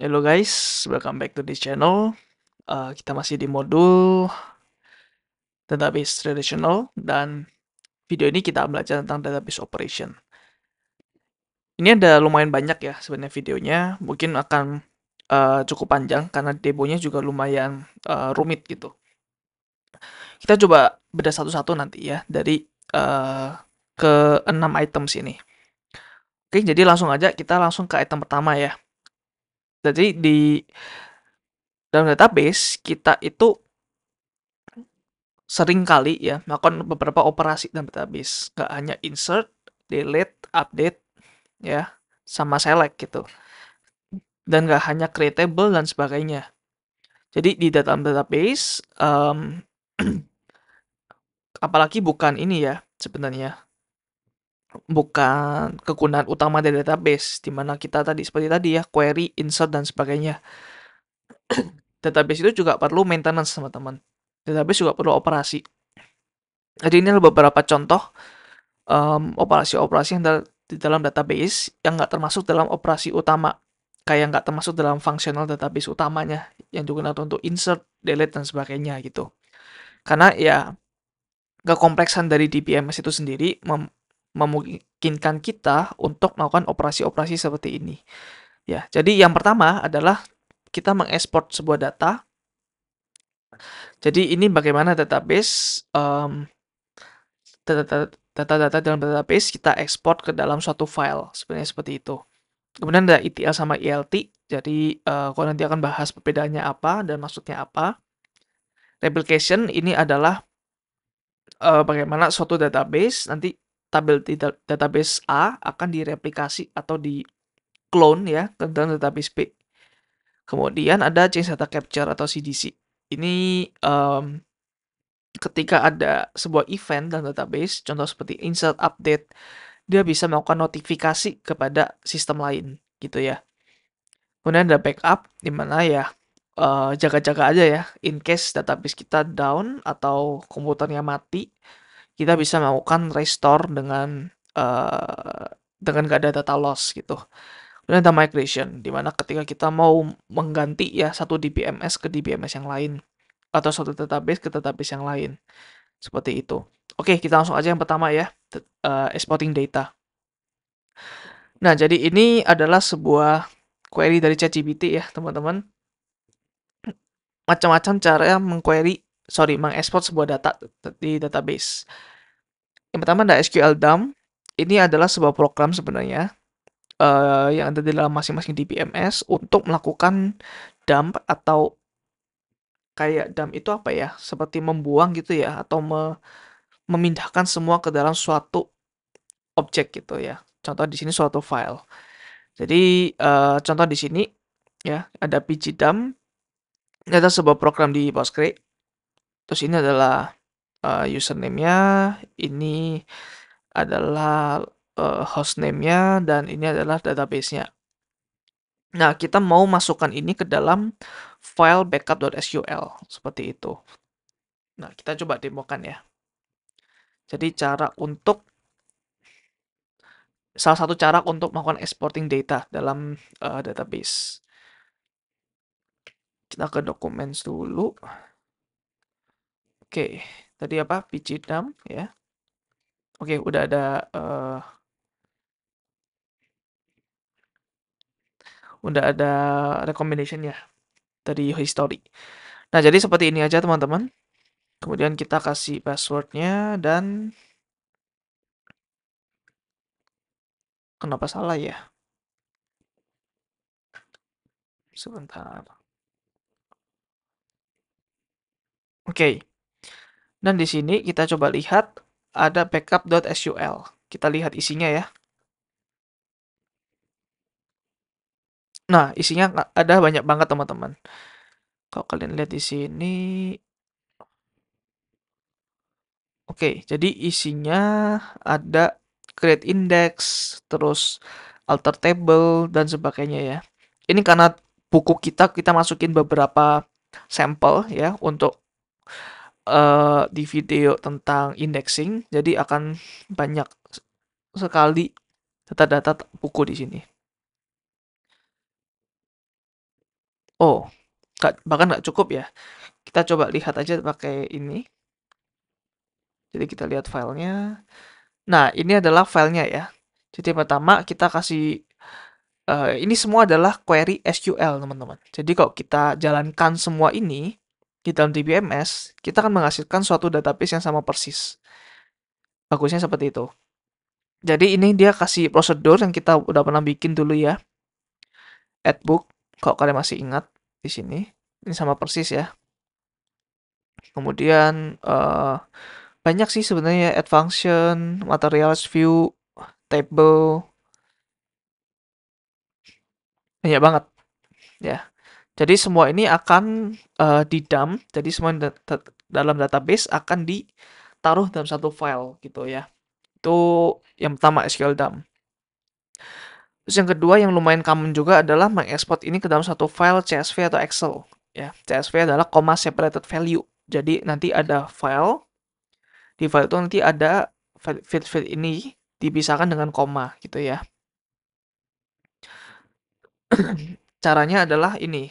Hello guys, welcome back to this channel. Kita masih di modul database relational dan video ini kita belajar tentang database operation. Ini ada lumayan banyak ya sebenarnya videonya, mungkin akan cukup panjang karena demonya juga lumayan rumit gitu. Kita coba beda satu-satu nanti ya dari ke 6 items ini. Oke, jadi langsung aja kita langsung ke item pertama ya. Jadi di dalam database kita itu sering kali ya melakukan beberapa operasi dalam database. Nggak hanya insert, delete, update, ya, sama select gitu. Dan nggak hanya create table dan sebagainya. Jadi di dalam database, apalagi bukan ini ya sebenarnya, bukan kegunaan utama dari database, di mana kita tadi seperti tadi ya, query, insert, dan sebagainya. Database itu juga perlu maintenance teman-teman. Database juga perlu operasi. Jadi ini adalah beberapa contoh operasi-operasi yang di dalam database yang nggak termasuk dalam operasi utama, kayak nggak termasuk dalam fungsional database utamanya yang digunakan untuk insert, delete, dan sebagainya gitu. Karena ya kekompleksan dari DBMS itu sendiri memungkinkan kita untuk melakukan operasi-operasi seperti ini. Ya, jadi yang pertama adalah kita mengekspor sebuah data. Jadi ini bagaimana database data-data dalam database kita ekspor ke dalam suatu file, sebenarnya seperti itu. Kemudian ada ETL sama ELT, jadi kalau nanti akan bahas perbedaannya apa dan maksudnya apa. Replication ini adalah bagaimana suatu database, nanti tabel di database A akan direplikasi atau di clone ya ke dalam database B. Kemudian ada change data capture atau CDC. Ini ketika ada sebuah event dalam database, contoh seperti insert, update, dia bisa melakukan notifikasi kepada sistem lain gitu ya. Kemudian ada backup, di mana ya jaga-jaga aja ya, in case database kita down atau komputernya mati, kita bisa melakukan restore dengan nggak ada data loss gitu. Kemudian ada migration, di mana ketika kita mau mengganti ya satu DBMS ke DBMS yang lain, atau suatu database ke database yang lain. Seperti itu. Oke, kita langsung aja yang pertama ya, exporting data. Nah, jadi ini adalah sebuah query dari ChatGPT ya, teman-teman. Macam-macam cara mengekspor sebuah data di database. Yang pertama ada SQL dump. Ini adalah sebuah program sebenarnya yang ada di dalam masing-masing DBMS untuk melakukan dump atau kayak dump itu apa ya? Seperti membuang gitu ya atau memindahkan semua ke dalam suatu objek gitu ya. Contoh di sini suatu file. Jadi contoh di sini ya ada pgdump. Ini adalah sebuah program di Postgre. Terus ini adalah username-nya, ini adalah hostname-nya, dan ini adalah database-nya. Nah, kita mau masukkan ini ke dalam file backup.sql, seperti itu. Nah, kita coba demokan ya. Jadi salah satu cara untuk melakukan exporting data dalam database. Kita ke documents dulu. Oke, tadi apa? pgdump ya. Oke, udah ada recommendation ya dari history. Nah, jadi seperti ini aja teman-teman. Kemudian kita kasih passwordnya dan kenapa salah ya? Sebentar. Oke. Dan di sini kita coba lihat ada backup.sql. Kita lihat isinya ya. Nah, isinya ada banyak banget teman-teman. Kalau kalian lihat di sini, oke, jadi isinya ada create index, terus alter table, dan sebagainya ya. Ini karena buku kita masukin beberapa sampel ya untuk di video tentang indexing, jadi akan banyak sekali data-data buku di sini. Oh, bahkan nggak cukup ya. Kita coba lihat aja pakai ini. Jadi kita lihat filenya. Nah, ini adalah filenya ya. Jadi pertama kita kasih ini semua adalah query SQL, teman-teman. Jadi kalau kita jalankan semua ini di dalam DBMS, kita akan menghasilkan suatu database yang sama persis. Bagusnya seperti itu. Jadi ini dia kasih prosedur yang kita udah pernah bikin dulu ya. Add book, kalau kalian masih ingat di sini. Ini sama persis ya. Kemudian banyak sih sebenarnya add function, materials view, table, banyak banget ya. Jadi semua ini akan di-dump, jadi semua dalam database akan ditaruh dalam satu file gitu ya. Itu yang pertama SQL dump. Terus yang kedua yang lumayan common juga adalah mengekspor ini ke dalam satu file CSV atau Excel ya. CSV adalah comma separated value. Jadi nanti ada file, di file itu nanti ada field ini dipisahkan dengan koma gitu ya. Caranya adalah ini,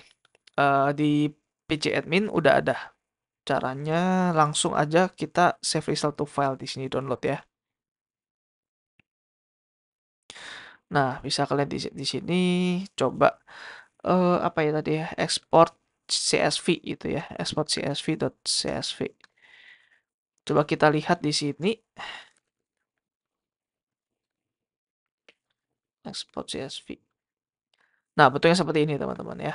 di PC admin udah ada. Caranya langsung aja kita save result to file di sini download ya. Nah, bisa kalian di sini coba apa ya tadi ya, export CSV itu ya, export CSV.csv. Coba kita lihat di sini export CSV. Nah, bentuknya seperti ini teman-teman ya.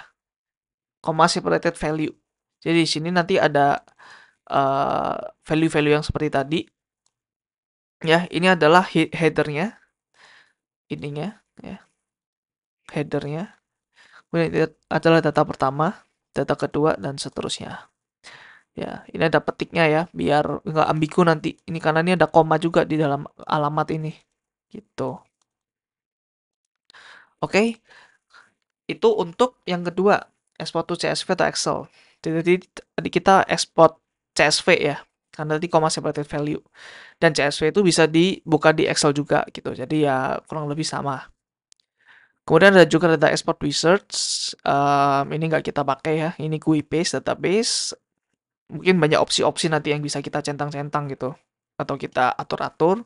Comma separated value. Jadi di sini nanti ada value-value yang seperti tadi. Ya, ini adalah headernya, ininya, ya, headernya. Kemudian ini adalah data pertama, data kedua, dan seterusnya. Ya, ini ada petiknya ya, biar nggak ambigu nanti. Ini karena ini ada koma juga di dalam alamat ini. Gitu. Oke, itu untuk yang kedua, export to CSV atau Excel. Jadi tadi kita export CSV ya, karena tadi comma separated value. Dan CSV itu bisa dibuka di Excel juga gitu. Jadi ya kurang lebih sama. Kemudian ada juga data export wizards. Ini nggak kita pakai ya. Ini GUI based database. Mungkin banyak opsi-opsi nanti yang bisa kita centang-centang gitu. Atau kita atur-atur.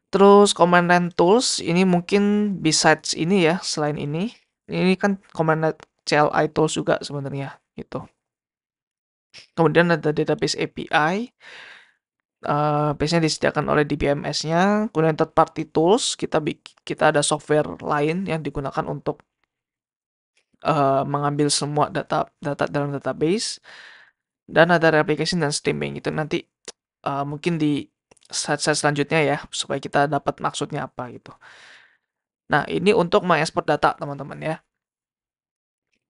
Terus command line tools. Ini mungkin besides ini ya. Selain ini. Ini kan command line CLI tools juga sebenarnya gitu. Kemudian ada database API. Biasanya disediakan oleh DBMS-nya. Kemudian third party tools. Kita ada software lain yang digunakan untuk mengambil semua data dalam database. Dan ada replication dan streaming. Itu nanti mungkin di slide selanjutnya ya, supaya kita dapat maksudnya apa gitu. Nah, ini untuk mengekspor data teman-teman ya.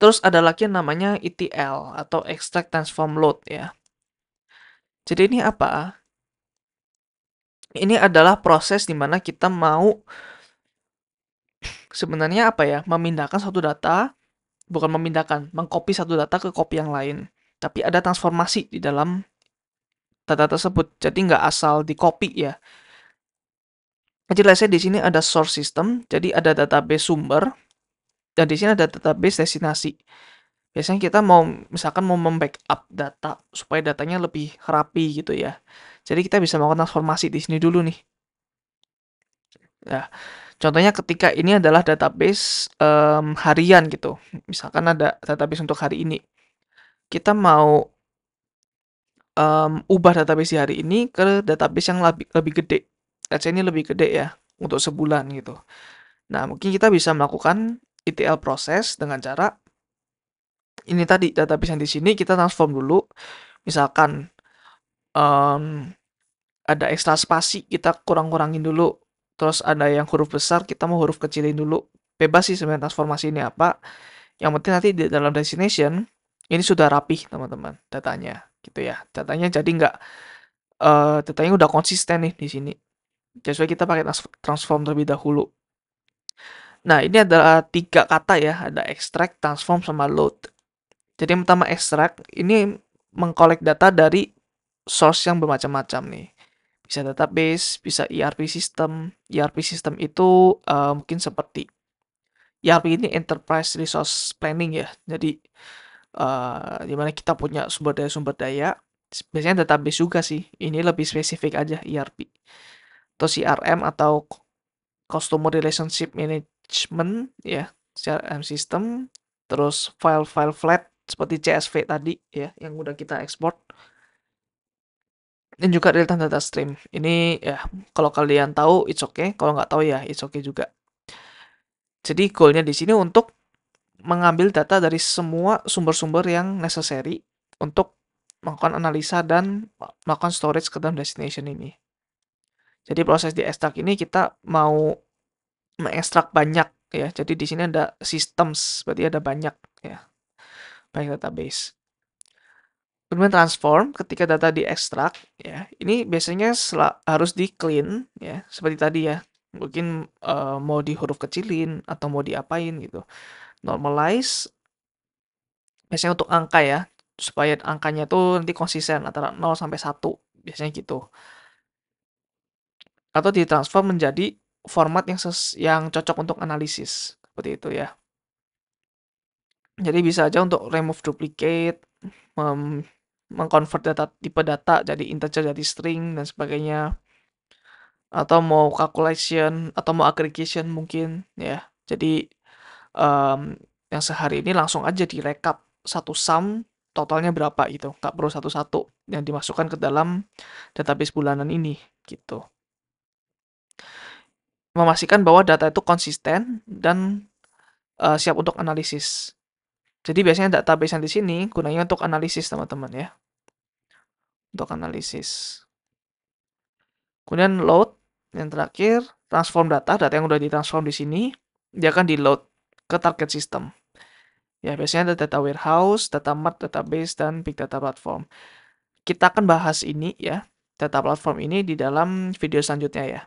Terus ada lagi yang namanya ETL atau Extract Transform Load ya. Jadi ini apa? Ini adalah proses di mana kita mau sebenarnya apa ya? Memindahkan satu data, bukan memindahkan, mengcopy satu data ke copy yang lain. Tapi ada transformasi di dalam data tersebut. Jadi nggak asal di copy ya. Jadi let's say di sini ada source system, jadi ada database sumber, dan di sini ada database destinasi. Biasanya kita mau, misalkan mau membackup data supaya datanya lebih rapi gitu ya. Jadi kita bisa melakukan transformasi di sini dulu nih. Ya, contohnya ketika ini adalah database harian gitu. Misalkan ada database untuk hari ini. Kita mau ubah database di hari ini ke database yang lebih gede. Let's say ini lebih gede ya, untuk sebulan gitu. Nah, mungkin kita bisa melakukan ETL proses dengan cara ini tadi, database yang di sini kita transform dulu. Misalkan ada ekstra spasi, kita kurang-kurangin dulu. Terus ada yang huruf besar, kita mau huruf kecilin dulu. Bebas sih sebenarnya transformasi ini apa. Yang penting nanti di dalam destination, ini sudah rapih teman-teman datanya. Gitu ya. Datanya jadi nggak, datanya udah konsisten nih di sini. Jadi kita pakai transform terlebih dahulu. Nah, ini adalah 3 kata ya, ada extract, transform, sama load. Jadi yang pertama extract, ini mengkolek data dari source yang bermacam-macam nih. Bisa database, bisa ERP system. ERP system itu mungkin seperti ERP ini Enterprise Resource Planning ya. Jadi di mana kita punya sumber daya, biasanya database juga sih. Ini lebih spesifik aja ERP. Atau CRM atau Customer Relationship Management ya, CRM system, terus file-file flat seperti CSV tadi ya yang udah kita ekspor. Dan juga real time data stream. Ini ya kalau kalian tahu it's okay, kalau nggak tahu ya it's okay juga. Jadi goalnya di sini untuk mengambil data dari semua sumber-sumber yang necessary untuk melakukan analisa dan melakukan storage ke dalam destination ini. Jadi proses di extract ini kita mau mengekstrak banyak ya. Jadi di sini ada systems, berarti ada banyak ya, banyak database. Kemudian transform ketika data diekstrak ya. Ini biasanya harus di clean ya, seperti tadi ya. Mungkin mau di huruf kecilin atau mau diapain gitu. Normalize biasanya untuk angka ya, supaya angkanya tuh nanti konsisten antara 0 sampai 1, biasanya gitu. Atau ditransform menjadi format yang cocok untuk analisis, seperti itu ya. Jadi bisa aja untuk remove duplicate, mengconvert tipe data jadi integer jadi string dan sebagainya. Atau mau calculation atau mau aggregation mungkin ya. Jadi yang sehari ini langsung aja direkap satu sum totalnya berapa gitu, nggak perlu satu-satu yang dimasukkan ke dalam database bulanan ini gitu. Memastikan bahwa data itu konsisten dan siap untuk analisis. Jadi biasanya database yang di sini gunanya untuk analisis teman-teman ya, untuk analisis. Kemudian load yang terakhir, transform data yang udah ditransform di sini dia akan di load ke target system. Ya, biasanya ada data warehouse, data mart, database, dan big data platform. Kita akan bahas ini ya, data platform ini di dalam video selanjutnya ya.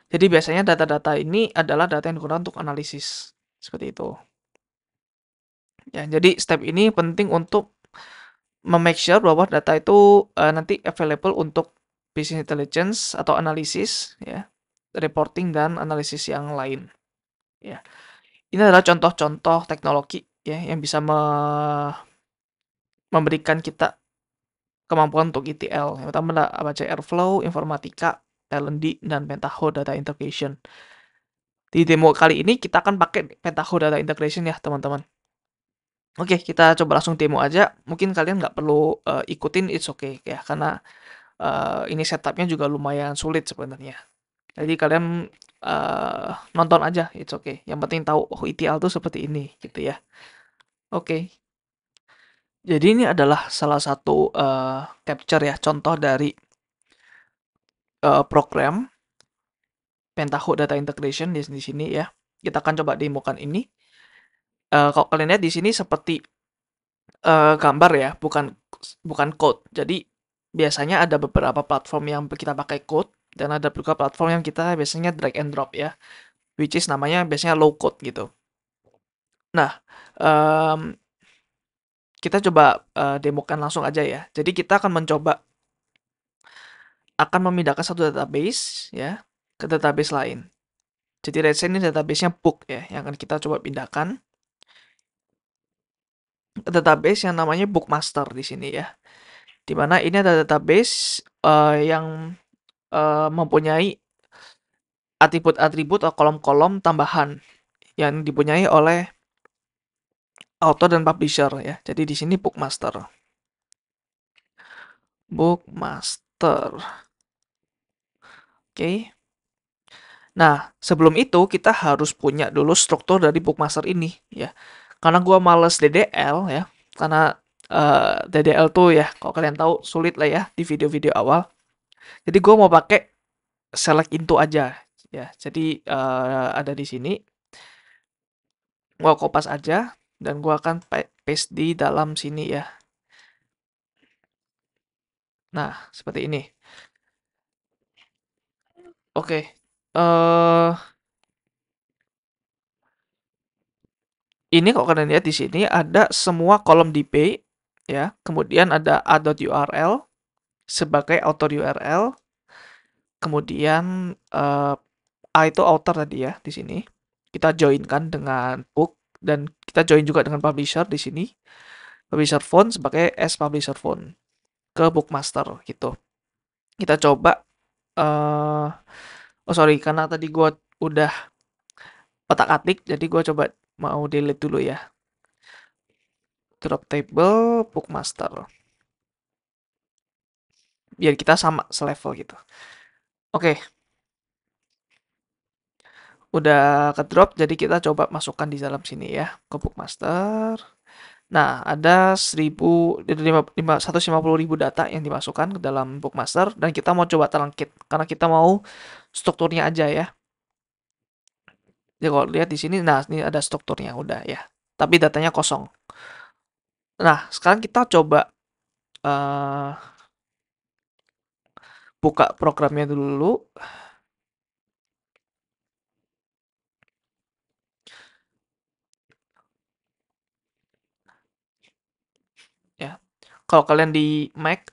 Jadi biasanya data-data ini adalah data yang digunakan untuk analisis. Seperti itu. Ya, jadi step ini penting untuk memake sure bahwa data itu nanti available untuk business intelligence atau analisis ya, reporting dan analisis yang lain. Ya. Ini adalah contoh-contoh teknologi ya yang bisa memberikan kita kemampuan untuk ETL. Yang pertama adalah Apache Airflow, Informatica, Talend, dan Pentaho Data Integration. Di demo kali ini kita akan pakai Pentaho Data Integration ya teman-teman. Oke, kita coba langsung demo aja. Mungkin kalian nggak perlu ikutin, it's okay ya, karena ini setupnya juga lumayan sulit sebenarnya. Jadi kalian nonton aja, it's okay. Yang penting tahu oh ETL tuh seperti ini gitu ya. Oke. Jadi ini adalah salah satu capture ya, contoh dari program Pentaho Data Integration di sini ya. Kita akan coba demokan ini. Kalau kalian lihat di sini seperti gambar ya, bukan code. Jadi biasanya ada beberapa platform yang kita pakai code dan ada juga platform yang kita biasanya drag and drop ya, which is namanya biasanya low code gitu. Nah, kita coba demokan langsung aja ya. Jadi kita akan mencoba memindahkan satu database ya ke database lain. Jadi let's say ini database-nya book ya, yang akan kita coba pindahkan ke database yang namanya Bookmaster di sini ya. Dimana ini ada database yang mempunyai atribut-atribut atau kolom-kolom tambahan yang dipunyai oleh author dan publisher ya. Jadi di sini Bookmaster. Bookmaster. Oke. Nah, sebelum itu kita harus punya dulu struktur dari Bookmaster ini ya. Karena gua males DDL ya. Karena DDL tuh ya, kalau kalian tahu sulit lah ya di video-video awal. Jadi gua mau pakai select into aja ya. Jadi ada di sini. Gua kopas aja dan gua akan paste di dalam sini ya. Nah, seperti ini. Oke. Ini kalau kalian lihat di sini ada semua kolom DB ya. Kemudian ada a.url sebagai author URL. Kemudian A itu author tadi ya di sini. kita joinkan dengan book, dan kita join juga dengan publisher di sini. Publisher font sebagai as publisher font ke bookmaster gitu. Kita coba oh sorry, karena tadi gue udah otak-atik, jadi gue coba mau delete dulu ya. Drop table bookmaster. Biar kita sama selevel gitu. Oke. Udah ke drop, jadi kita coba masukkan di dalam sini ya, ke bookmaster. Nah, ada 150.000 data yang dimasukkan ke dalam bookmaster, dan kita mau coba terangkit karena kita mau strukturnya aja ya. Jadi kalau lihat di sini, nah ini ada strukturnya udah ya, tapi datanya kosong. Nah, sekarang kita coba buka programnya dulu. Ya, kalau kalian di Mac,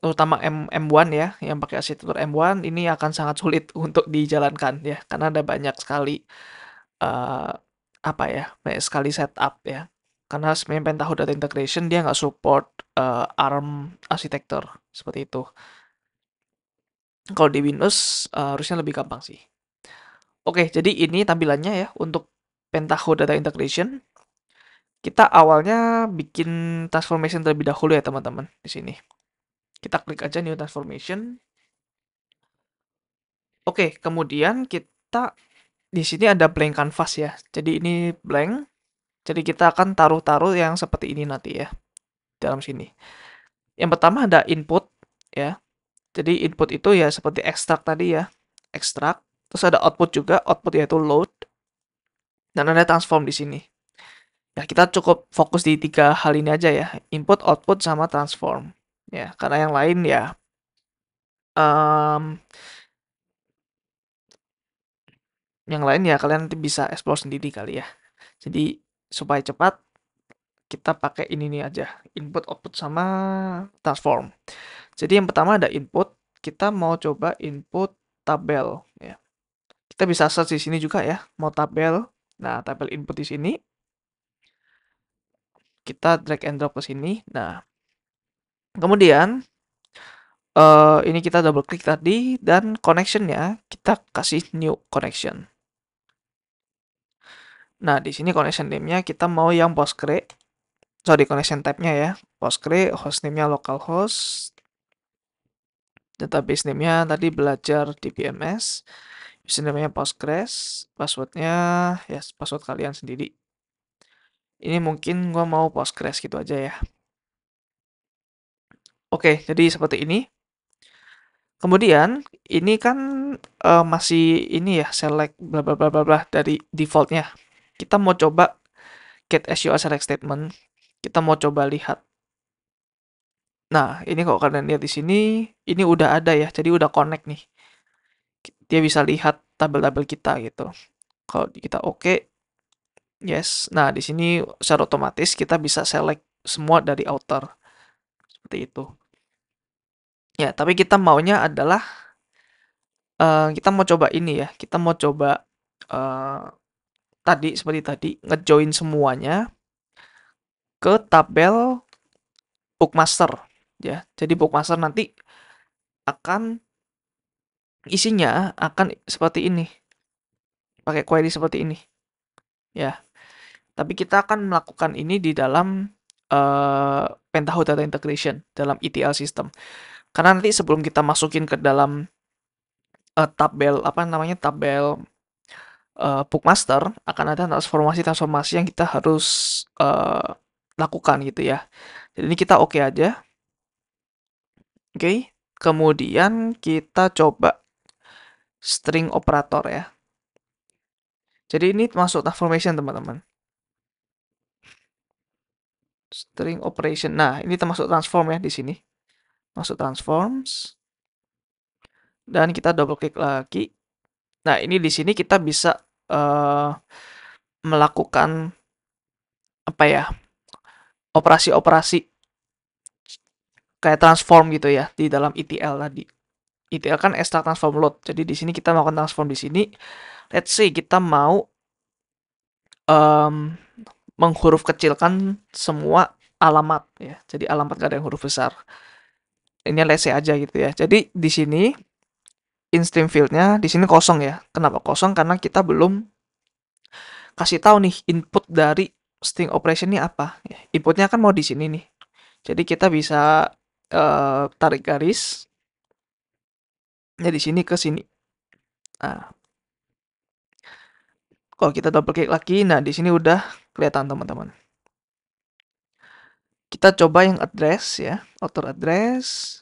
terutama M1 ya, yang pakai arsitektur M1, ini akan sangat sulit untuk dijalankan ya, karena ada banyak sekali eh, apa ya, banyak sekali setup ya. Karena sebenarnya Pentaho Data Integration dia nggak support ARM arsitektur seperti itu. Kalau di Windows harusnya lebih gampang sih. Oke, jadi ini tampilannya ya untuk Pentaho Data Integration. Kita awalnya bikin transformation terlebih dahulu ya teman-teman di sini. Kita klik aja New Transformation. Oke, kemudian kita di sini ada blank canvas ya. Jadi ini blank. Jadi kita akan taruh-taruh yang seperti ini nanti ya dalam sini. Yang pertama ada input ya. Jadi input itu ya seperti ekstrak tadi ya. Ekstrak. Terus ada output juga, output yaitu load. Dan ada transform di sini. Ya, kita cukup fokus di 3 hal ini aja ya. Input, output, sama transform. Ya, karena yang lain ya um, yang lain ya kalian nanti bisa explore sendiri kali ya. Jadi supaya cepat kita pakai ini nih aja, input, output, sama transform. Jadi yang pertama ada input, kita mau coba input tabel ya. Kita bisa search di sini juga ya, mau tabel. Nah, tabel input di sini kita drag and drop ke sini. Nah, kemudian ini kita double klik tadi, dan connectionnya kita kasih new connection. Nah, di sini connection name-nya kita mau yang Postgre. Sorry, connection type-nya ya. Postgre, host name-nya localhost. Database name-nya tadi belajar DBMS. Username-nya Postgres. Password-nya ya password kalian sendiri. Ini mungkin gua mau Postgres gitu aja ya. Oke, jadi seperti ini. Kemudian ini kan masih ini ya, select bla bla bla bla bla dari defaultnya. Kita mau coba get SQL select statement. Kita mau coba lihat. Nah, ini kalau kalian lihat di sini, ini udah ada ya. Jadi udah connect nih. Dia bisa lihat tabel-tabel kita gitu. Kalau kita oke, yes. Nah, di sini secara otomatis kita bisa select semua dari outer. Seperti itu. Ya, tapi kita maunya adalah kita mau coba ini ya. Kita mau coba tadi seperti tadi ngejoin semuanya ke tabel bookmaster ya. Jadi bookmaster nanti akan isinya akan seperti ini. Pakai query seperti ini. Ya. Tapi kita akan melakukan ini di dalam Pentaho Data Integration dalam ETL system. Karena nanti sebelum kita masukin ke dalam tabel apa namanya tabel bookmaster, akan ada transformasi-transformasi yang kita harus lakukan gitu ya. Jadi ini kita oke aja. Oke. Kemudian kita coba string operator ya. Jadi ini masuk transformation teman-teman. String operation. Nah, ini termasuk transform ya di sini. Masuk transforms. Dan kita double klik lagi. Nah, ini di sini kita bisa melakukan apa ya? Operasi-operasi kayak transform gitu ya di dalam ETL tadi. ETL kan extract transform load. Jadi di sini kita melakukan transform di sini. Let's say kita mau em, menghuruf kecilkan semua alamat ya. Jadi alamat gak ada yang huruf besar. Ini let's say aja gitu ya. Jadi di sini in-stream field-nya di sini kosong ya. Kenapa kosong? Karena kita belum kasih tahu nih input dari string operation ini apa. Ya, inputnya kan mau di sini nih. Jadi kita bisa tarik garis ya di sini ke sini. Nah, kalau kita double klik lagi, nah di sini udah kelihatan teman-teman. Kita coba yang address ya, outer address.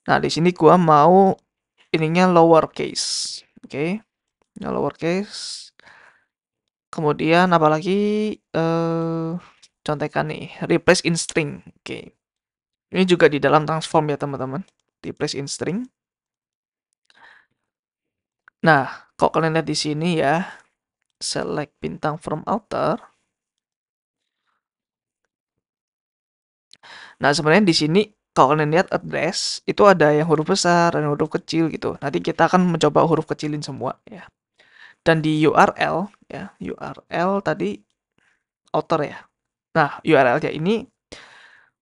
Nah, di sini gua mau ininya lowercase. Oke. Nah, lowercase. Kemudian apalagi contekan nih, replace in string. Oke. Ini juga di dalam transform ya, teman-teman. Replace in string. Nah, kalau kalian lihat di sini ya, select bintang from outer. Nah, sebenarnya di sini kalau kalian lihat address itu ada yang huruf besar dan huruf kecil gitu. Nanti kita akan mencoba huruf kecilin semua ya. Dan di URL ya, URL tadi outer ya. Nah, URL-nya ini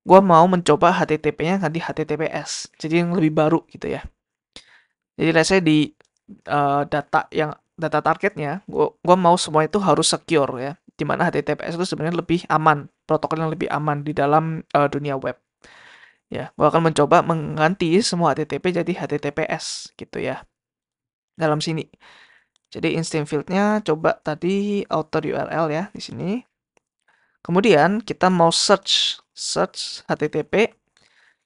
gua mau mencoba HTTP-nya ganti HTTPS. Jadi yang lebih baru gitu ya. Jadi let's say di data targetnya, gua mau semua itu harus secure ya. Dimana HTTPS itu sebenarnya lebih aman, protokol yang lebih aman di dalam dunia web. Ya, gua akan mencoba mengganti semua HTTP jadi HTTPS gitu ya. Dalam sini. Jadi instance field-nya coba tadi outer URL ya di sini. Kemudian kita mau search HTTP,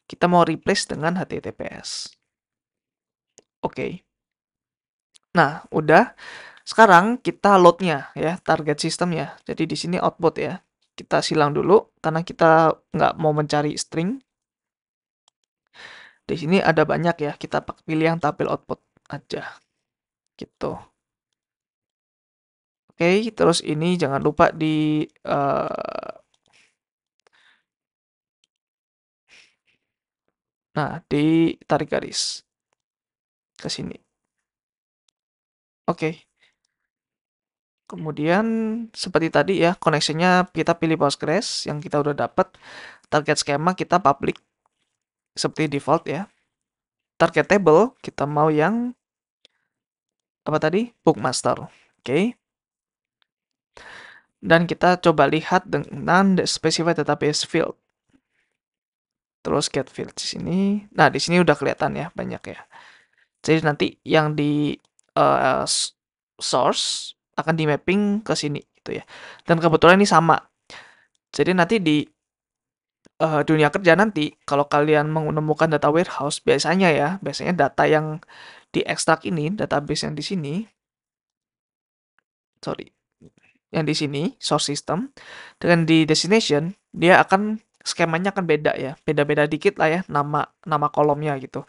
kita mau replace dengan HTTPS. Oke. Nah, udah. Sekarang kita load-nya ya, target sistemnya. Jadi di sini output ya. Kita silang dulu karena kita nggak mau mencari string. Di sini ada banyak ya, kita pilih yang tampil output aja. Gitu. Oke, terus ini jangan lupa di nah, ditarik garis ke sini. Oke. Kemudian seperti tadi ya, connection-nya kita pilih Postgres yang kita udah dapat. Target skema kita public seperti default ya. Target table kita mau yang apa tadi? Bookmaster. Oke. Dan kita coba lihat dengan specify database field. Terus get field di sini. Nah, di sini udah kelihatan ya, banyak ya. Jadi nanti yang di source akan di mapping ke sini gitu ya. Dan kebetulan ini sama. Jadi nanti di dunia kerja nanti kalau kalian menemukan data warehouse biasanya data yang diekstrak ini, database yang di sini, sorry, yang di sini source system dengan di destination dia akan skemanya akan beda ya, beda-beda dikit lah ya nama kolomnya gitu.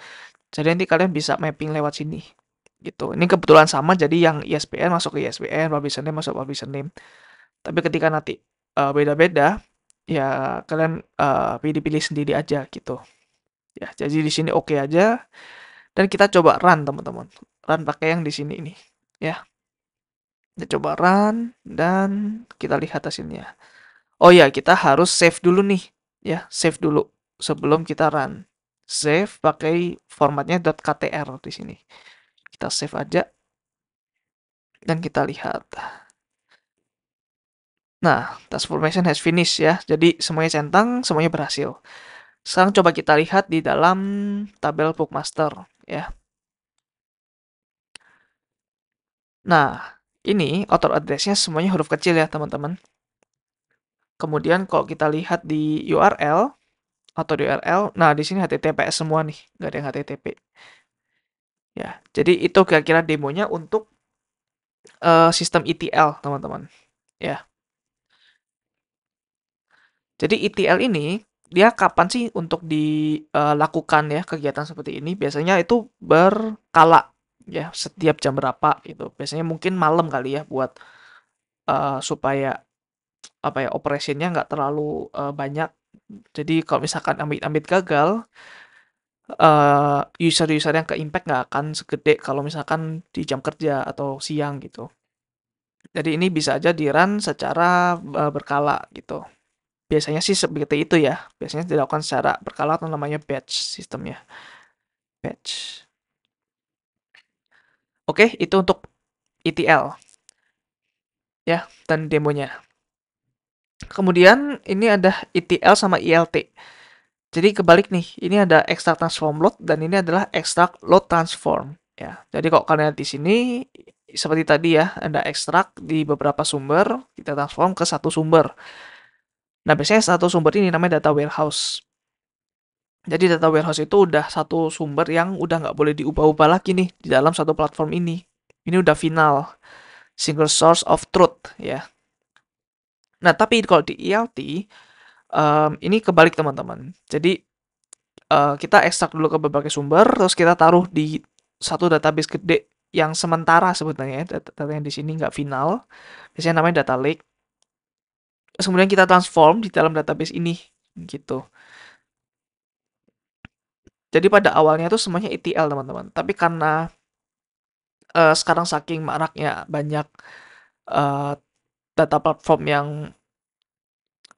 Jadi nanti kalian bisa mapping lewat sini gitu. Ini kebetulan sama jadi yang ISBN masuk ke ISBN, publisher name masuk publisher name. Tapi ketika nanti beda-beda ya kalian pilih-pilih sendiri aja gitu. Ya, jadi di sini oke aja dan kita coba run teman-teman. Run pakai yang di sini ini ya. Kita coba run dan kita lihat hasilnya. Oh ya, kita harus save dulu nih ya, save dulu sebelum kita run. Save pakai formatnya .ktr di sini. Kita save aja dan kita lihat. Nah, transformation has finished ya. Jadi semuanya centang, semuanya berhasil. Sekarang coba kita lihat di dalam tabel bookmaster ya. Nah, ini author address-nya semuanya huruf kecil ya, teman-teman. Kemudian kalau kita lihat di URL atau di URL, nah di sini HTTPS semua nih, nggak ada yang HTTP. Ya, jadi itu kira-kira demonya untuk sistem ETL, teman-teman. Ya, jadi ETL ini dia kapan sih untuk dilakukan ya kegiatan seperti ini? Biasanya itu berkala ya, setiap jam berapa gitu. Biasanya mungkin malam kali ya buat supaya apa ya operasinya nggak terlalu banyak. Jadi kalau misalkan amit-amit gagal, user-user yang ke impact nggak akan segede kalau misalkan di jam kerja atau siang gitu. Jadi ini bisa aja di-run secara berkala gitu. Biasanya sih seperti itu ya. Biasanya dilakukan secara berkala atau namanya batch sistemnya. Batch. Oke, itu untuk ETL ya dan demonya. Kemudian ini ada ETL sama ELT. Jadi kebalik nih, ini ada extract transform load dan ini adalah extract load transform ya. Jadi kalau kalian lihat di sini seperti tadi ya, ada extract di beberapa sumber, kita transform ke satu sumber. Nah, biasanya satu sumber ini namanya data warehouse. Jadi data warehouse itu udah satu sumber yang udah nggak boleh diubah-ubah lagi nih di dalam satu platform ini. Ini udah final, single source of truth ya. Nah, tapi kalau di ELT, ini kebalik teman-teman. Jadi kita ekstrak dulu ke berbagai sumber, terus kita taruh di satu database gede yang sementara sebenarnya, data yang di sini nggak final. Biasanya namanya data lake. Terus kemudian kita transform di dalam database ini, gitu. Jadi pada awalnya itu semuanya ETL teman-teman. Tapi karena sekarang saking maraknya banyak uh, data platform yang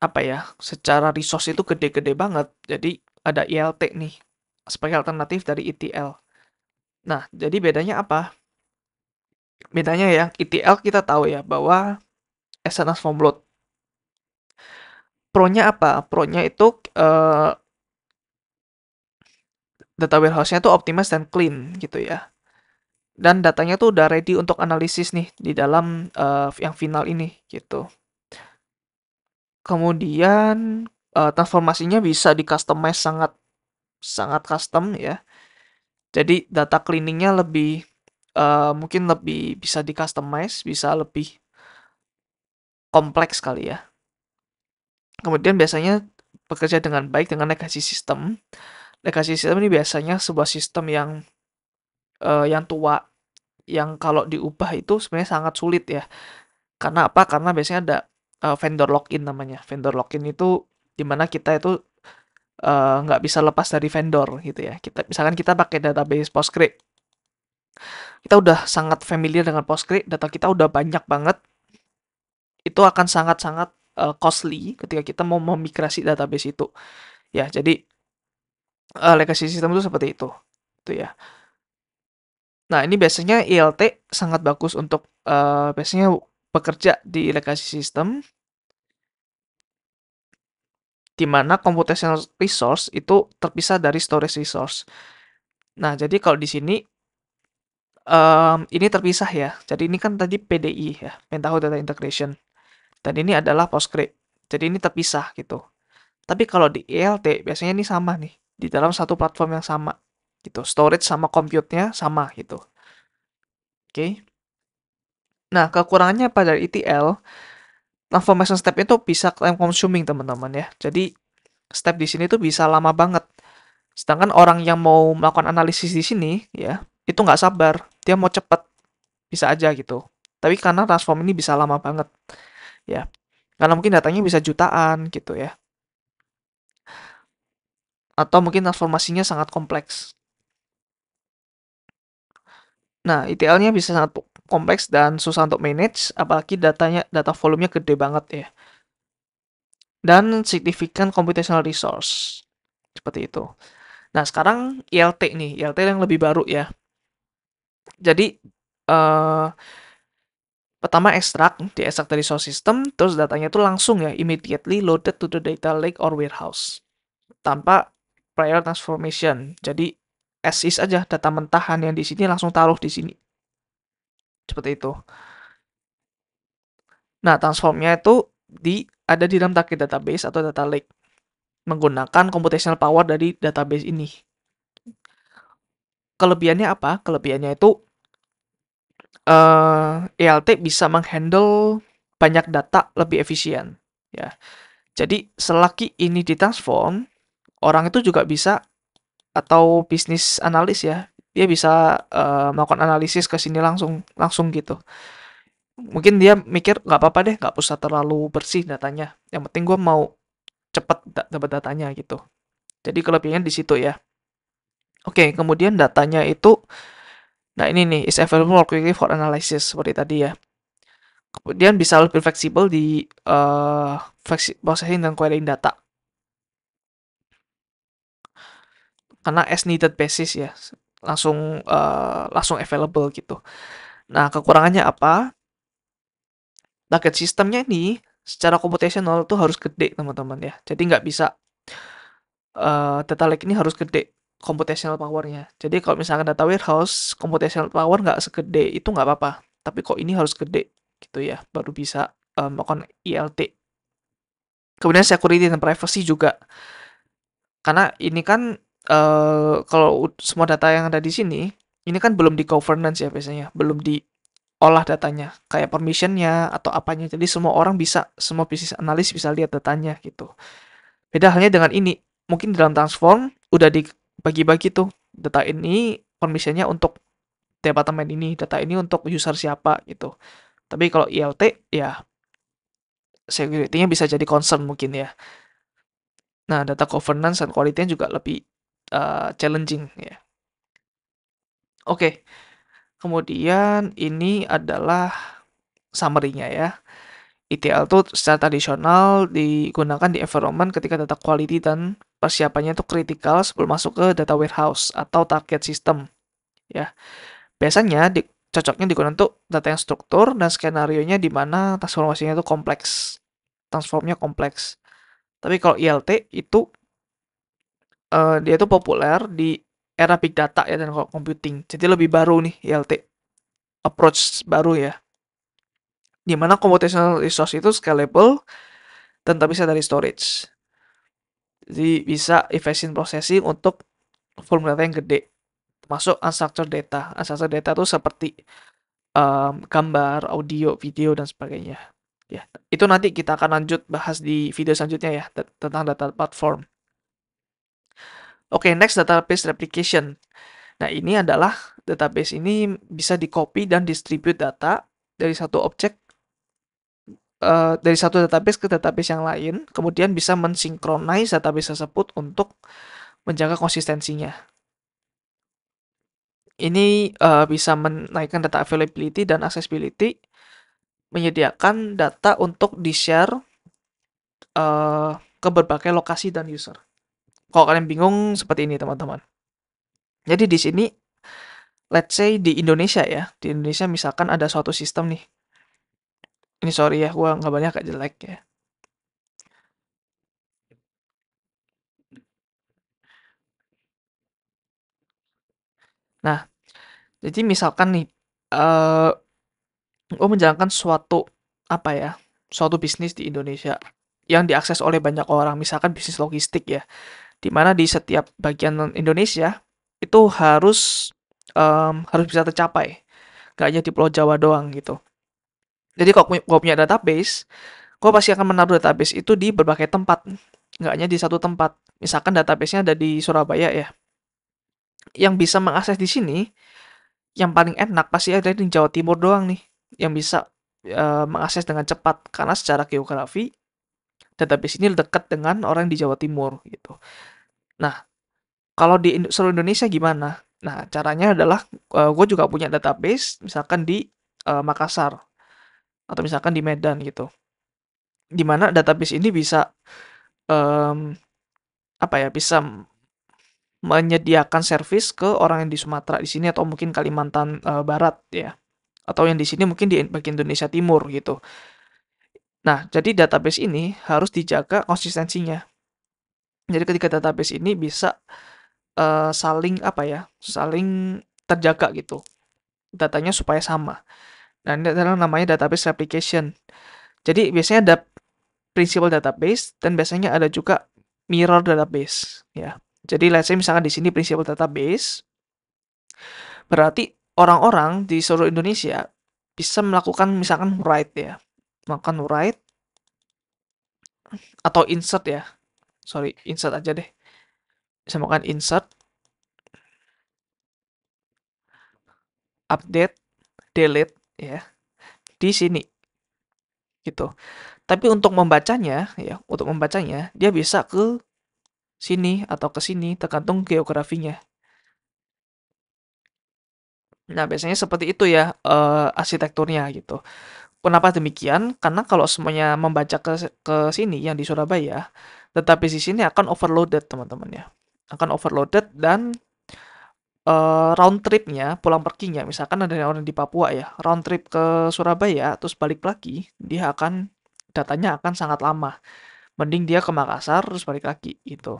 apa ya, secara resource itu gede-gede banget. Jadi ada ELT nih sebagai alternatif dari ETL. Nah, jadi bedanya apa? Bedanya ya, ETL kita tahu ya bahwa asset transform load. Pro-nya apa? Pro-nya itu data warehouse-nya tuh optimize dan clean gitu ya. Dan datanya tuh udah ready untuk analisis nih di dalam yang final ini gitu. Kemudian transformasinya bisa di customize sangat sangat custom ya. Jadi data cleaningnya lebih mungkin lebih bisa di customize, bisa lebih kompleks kali ya. Kemudian biasanya bekerja dengan baik dengan legacy system. Legacy system ini biasanya sebuah sistem yang tua, yang kalau diubah itu sebenarnya sangat sulit ya. Karena apa? Karena biasanya ada vendor lock-in namanya. Vendor lock-in itu dimana kita itu nggak bisa lepas dari vendor gitu ya. Misalkan kita pakai database Postgre, kita udah sangat familiar dengan Postgre, data kita udah banyak banget, itu akan sangat-sangat costly ketika kita mau memigrasi database itu. Ya, jadi legacy system itu seperti itu ya. Nah, ini biasanya ILT sangat bagus untuk biasanya bekerja di legacy system, di mana computational resource itu terpisah dari storage resource. Nah, jadi kalau di sini ini terpisah ya. Jadi ini kan tadi PDI ya, Pentaho Data Integration. Dan ini adalah Postgre. Jadi ini terpisah gitu. Tapi kalau di ELT biasanya ini sama nih, di dalam satu platform yang sama gitu. Storage sama compute-nya sama gitu. Oke. Nah, kekurangannya pada ETL, transformation step itu bisa time consuming teman-teman ya. Jadi step di sini tuh bisa lama banget. Sedangkan orang yang mau melakukan analisis di sini ya, itu nggak sabar. Dia mau cepet, bisa aja gitu. Tapi karena transform ini bisa lama banget ya. Karena mungkin datanya bisa jutaan gitu ya. Atau mungkin transformasinya sangat kompleks. Nah, ETL-nya bisa sangat kompleks dan susah untuk manage, apalagi data volumenya gede banget ya. Dan significant computational resource. Seperti itu. Nah, sekarang ILT nih, ILT yang lebih baru ya. Jadi, pertama diekstrak dari source system, terus datanya itu langsung ya, immediately loaded to the data lake or warehouse. Tanpa prior transformation. Jadi, as is aja, data mentahan yang di sini langsung taruh di sini. Seperti itu. Nah, transformnya itu ada di dalam target database atau data lake menggunakan computational power dari database ini. Kelebihannya apa? Kelebihannya itu ELT bisa menghandle banyak data lebih efisien. Ya, jadi selagi ini ditransform, orang itu juga bisa atau bisnis analis ya, dia bisa melakukan analisis ke sini langsung gitu. Mungkin dia mikir nggak apa-apa deh, nggak usah terlalu bersih datanya. Yang penting gue mau cepet dapat datanya gitu. Jadi kelebihannya di situ ya. Oke, kemudian datanya itu, nah ini nih, is available more quickly for analysis, seperti tadi ya. Kemudian bisa lebih fleksibel di processing dan querying data. Karena as needed basis ya, langsung available gitu. Nah, kekurangannya apa? Target sistemnya ini secara computational tuh harus gede teman-teman ya. Jadi nggak bisa data lake ini harus gede computational powernya. Jadi kalau misalkan data warehouse computational power nggak segede itu nggak apa-apa. Tapi kok ini harus gede gitu ya, baru bisa melakukan ILT. Kemudian security dan privacy juga. Karena ini kan kalau semua data yang ada di sini, ini kan belum di governance ya biasanya, belum diolah datanya, kayak permissionnya atau apanya. Jadi semua orang bisa, semua business analyst bisa lihat datanya gitu. Beda halnya dengan ini, mungkin dalam transform udah dibagi-bagi tuh, data ini permissionnya untuk departemen ini, data ini untuk user siapa gitu. Tapi kalau ILT ya security-nya bisa jadi concern mungkin ya. Nah, data governance dan quality-nya juga lebih challenging ya. Oke, kemudian ini adalah summary-nya ya. ETL itu secara tradisional digunakan di environment ketika data quality dan persiapannya itu kritikal sebelum masuk ke data warehouse atau target system ya. Biasanya cocoknya digunakan untuk data yang struktur dan skenario-nya di mana transformasinya itu kompleks. Transformnya kompleks. Tapi kalau ILT itu dia itu populer di era big data ya dan computing. Jadi lebih baru nih ILT. Approach baru ya. Di mana computational resource itu scalable dan tak bisa dari storage. Jadi bisa efficient processing untuk volume data yang gede. Masuk unstructured data. Unstructured data itu seperti gambar, audio, video, dan sebagainya. Ya, itu nanti kita akan lanjut bahas di video selanjutnya ya tentang data platform. Oke, next database replication. Nah, ini adalah database ini bisa di-copy dan distribute data dari satu objek dari satu database ke database yang lain, kemudian bisa mensinkronize database tersebut untuk menjaga konsistensinya. Ini bisa menaikkan data availability dan accessibility, menyediakan data untuk di-share ke berbagai lokasi dan user. Kalau kalian bingung seperti ini teman-teman. Jadi di sini, let's say di Indonesia ya, di Indonesia misalkan ada suatu sistem nih. Ini sorry ya, gua gambarnya agak jelek ya. Nah, jadi misalkan nih, gue menjalankan suatu apa ya, suatu bisnis di Indonesia yang diakses oleh banyak orang, misalkan bisnis logistik ya, di mana di setiap bagian Indonesia itu harus bisa tercapai, gak hanya di Pulau Jawa doang gitu. Jadi kalau gue punya database, gue pasti akan menaruh database itu di berbagai tempat, nggak hanya di satu tempat. Misalkan database-nya ada di Surabaya ya, yang bisa mengakses di sini, yang paling enak pasti ada di Jawa Timur doang nih, yang bisa mengakses dengan cepat karena secara geografi database ini dekat dengan orang di Jawa Timur gitu. Nah, kalau di seluruh Indonesia gimana? Nah, caranya adalah gue juga punya database misalkan di Makassar atau misalkan di Medan gitu. Di mana database ini bisa em, apa ya? Bisa menyediakan service ke orang yang di Sumatera di sini atau mungkin Kalimantan Barat ya. Atau yang di sini mungkin di bagian Indonesia Timur gitu. Nah, jadi database ini harus dijaga konsistensinya. Jadi ketika database ini bisa saling apa ya, saling terjaga gitu, datanya supaya sama. Nah, ini adalah namanya database replication. Jadi biasanya ada principal database dan biasanya ada juga mirror database ya. Jadi let's say misalkan di sini principal database, berarti orang-orang di seluruh Indonesia bisa melakukan misalkan write ya, melakukan write atau insert ya. Sorry, insert aja deh. Bisa melakukan insert, update, delete ya di sini gitu. Tapi untuk membacanya ya, untuk membacanya dia bisa ke sini atau ke sini tergantung geografinya. Nah, biasanya seperti itu ya arsitekturnya gitu. Kenapa demikian? Karena kalau semuanya membaca ke sini yang di Surabaya, database di sini akan overloaded, teman-teman ya. Akan overloaded dan round tripnya, pulang perginya, misalkan ada orang di Papua ya, round trip ke Surabaya, terus balik lagi, datanya akan sangat lama. Mending dia ke Makassar, terus balik lagi, gitu.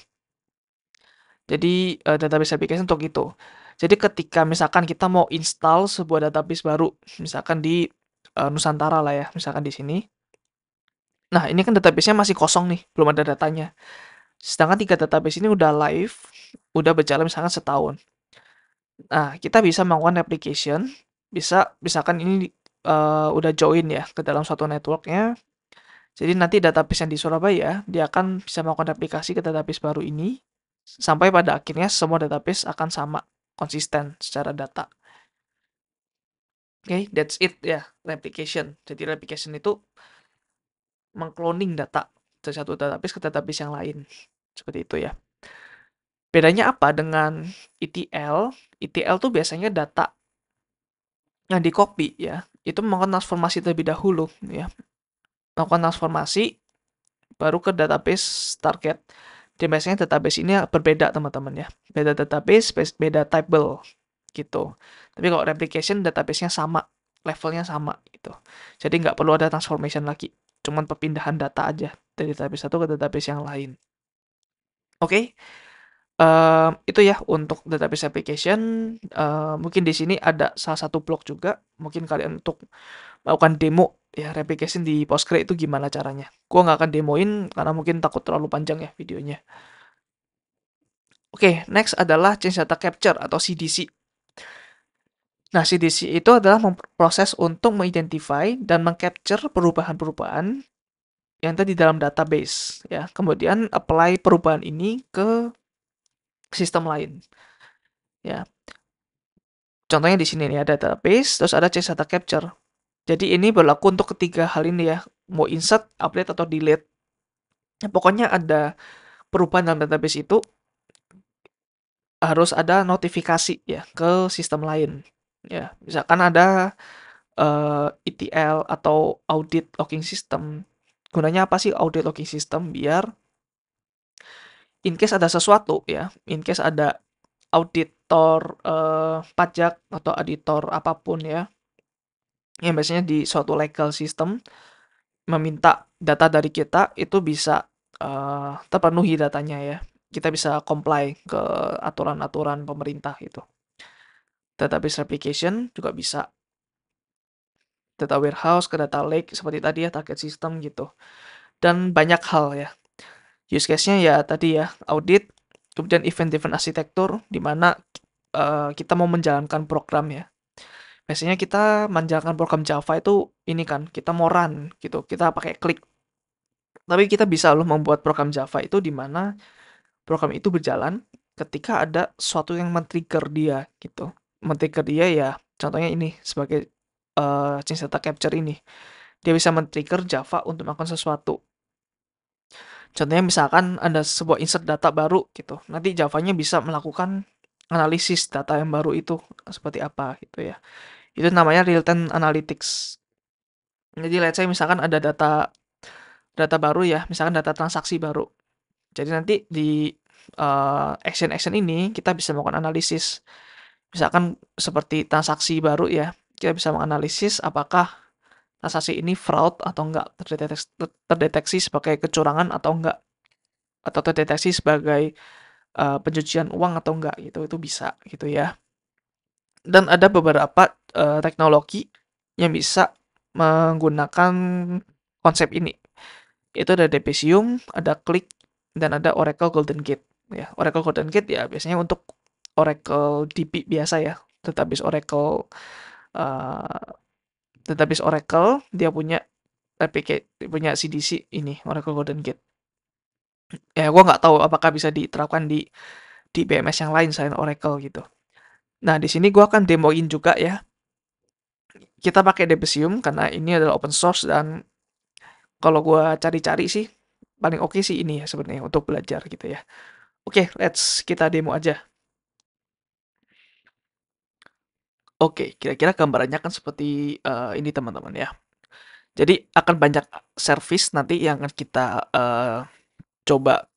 Jadi, database application untuk itu. Jadi ketika misalkan kita mau install sebuah database baru, misalkan di Nusantara lah ya, misalkan di sini. Nah, ini kan database-nya masih kosong nih, belum ada datanya. Sedangkan 3 database ini udah live, udah berjalan misalkan setahun. Nah, kita bisa melakukan application, bisa misalkan ini udah join ya ke dalam suatu networknya. Jadi nanti database yang di Surabaya, dia akan bisa melakukan aplikasi ke database baru ini, sampai pada akhirnya semua database akan sama, konsisten secara data. Oke, that's it ya, replication. Jadi replication itu mengcloning data dari satu database ke database yang lain. Seperti itu ya. Bedanya apa dengan ETL? ETL tuh biasanya data yang di-copy ya, itu melakukan transformasi terlebih dahulu ya. Melakukan transformasi baru ke database target. Dan biasanya database ini berbeda teman-teman ya. Beda database, beda table gitu. Tapi kalau replication database-nya sama, levelnya sama gitu. Jadi nggak perlu ada transformation lagi. Cuman perpindahan data aja dari database satu ke database yang lain. Oke, itu ya untuk database application. Mungkin di sini ada salah satu blog juga. Mungkin kalian untuk melakukan demo ya replication di Postgre itu gimana caranya. Gua nggak akan demoin karena mungkin takut terlalu panjang ya videonya. Oke, next adalah Change Data Capture atau CDC. Nah, CDC itu adalah proses untuk mengidentify dan mengcapture perubahan-perubahan yang tadi dalam database ya. Kemudian apply perubahan ini ke sistem lain ya. Contohnya di sini nih ada database, terus ada change data capture. Jadi ini berlaku untuk ketiga hal ini ya. Mau insert, update atau delete. Ya, pokoknya ada perubahan dalam database itu harus ada notifikasi ya ke sistem lain. Ya, misalkan ada ETL atau audit logging system. Gunanya apa sih audit logging system? Biar in case ada sesuatu ya, in case ada auditor pajak atau auditor apapun ya, yang biasanya di suatu legal system meminta data dari kita itu bisa terpenuhi datanya ya. Kita bisa comply ke aturan-aturan pemerintah gitu. Database replication juga bisa. Data warehouse ke data lake seperti tadi ya, target system gitu. Dan banyak hal ya. Use case-nya ya tadi ya, audit, kemudian event-driven arsitektur, di mana kita mau menjalankan program ya. Biasanya kita menjalankan program Java itu ini kan, kita mau run gitu, kita pakai klik. Tapi kita bisa loh membuat program Java itu di mana program itu berjalan ketika ada sesuatu yang men-trigger dia gitu. Men-trigger dia ya, contohnya ini sebagai change data capture ini. Dia bisa men-trigger Java untuk melakukan sesuatu. Contohnya misalkan ada sebuah insert data baru gitu. Nanti Javanya bisa melakukan analisis data yang baru itu seperti apa gitu ya. Itu namanya real time analytics. Jadi let's say misalkan ada data baru ya, misalkan data transaksi baru. Jadi nanti di action-action ini kita bisa melakukan analisis. Misalkan seperti transaksi baru ya, kita bisa menganalisis apakah transaksi ini fraud atau enggak, terdeteksi sebagai kecurangan atau enggak, atau terdeteksi sebagai pencucian uang atau enggak gitu, itu bisa gitu ya. Dan ada beberapa teknologi yang bisa menggunakan konsep ini. Itu ada Debezium, ada Qlik, dan ada Oracle Golden Gate. Ya, Oracle Golden Gate ya biasanya untuk Oracle DB biasa ya, database Oracle, uh, database Oracle dia punya replicate, punya CDC ini Oracle Golden Gate. Ya, gue nggak tahu apakah bisa diterapkan di BMS yang lain selain Oracle gitu. Nah, di sini gue akan demoin juga ya. Kita pakai Debezium karena ini adalah open source dan kalau gue cari-cari sih paling oke sih ini ya sebenarnya untuk belajar gitu ya. Oke, let's kita demo aja. Oke, kira-kira gambarannya kan seperti ini teman-teman ya. Jadi akan banyak service nanti yang akan kita coba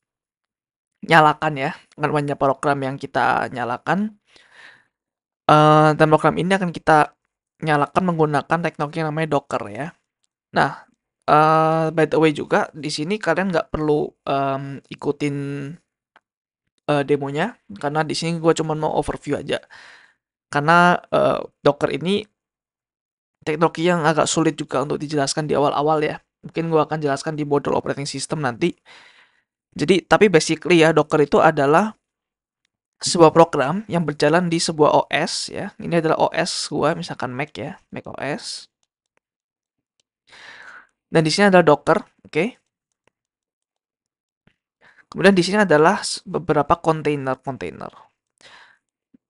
nyalakan ya, akan banyak program yang kita nyalakan. Dan program ini akan kita nyalakan menggunakan teknologi yang namanya Docker ya. Nah, by the way juga di sini kalian nggak perlu ikutin demonya, karena di sini gue cuma mau overview aja. Karena Docker ini teknologi yang agak sulit juga untuk dijelaskan di awal-awal ya. Mungkin gue akan jelaskan di model operating system nanti. Jadi, tapi basically ya, Docker itu adalah sebuah program yang berjalan di sebuah OS ya. Ini adalah OS gua, misalkan Mac ya, Mac OS. Dan di sini adalah Docker, oke. Kemudian di sini adalah beberapa kontainer.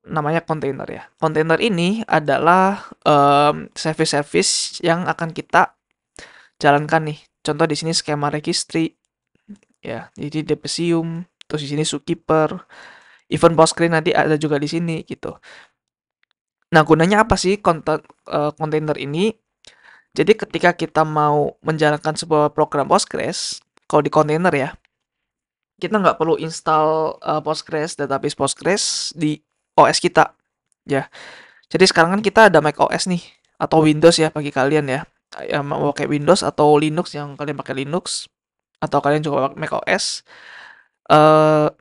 Namanya kontainer ya. Kontainer ini adalah service-service yang akan kita jalankan nih. Contoh di sini skema registry ya. Jadi Debezium, terus di sini Zookeeper, event Postgre nanti ada juga di sini gitu. Nah, gunanya apa sih kontainer ini? Jadi ketika kita mau menjalankan sebuah program Postgres, kalau di kontainer ya, kita nggak perlu install Postgres, database Postgres di OS kita. Ya, jadi sekarang kan kita ada Mac OS nih, atau Windows ya bagi kalian ya. Yang mau pakai Windows atau Linux, yang kalian pakai Linux, atau kalian juga pakai Mac OS. eh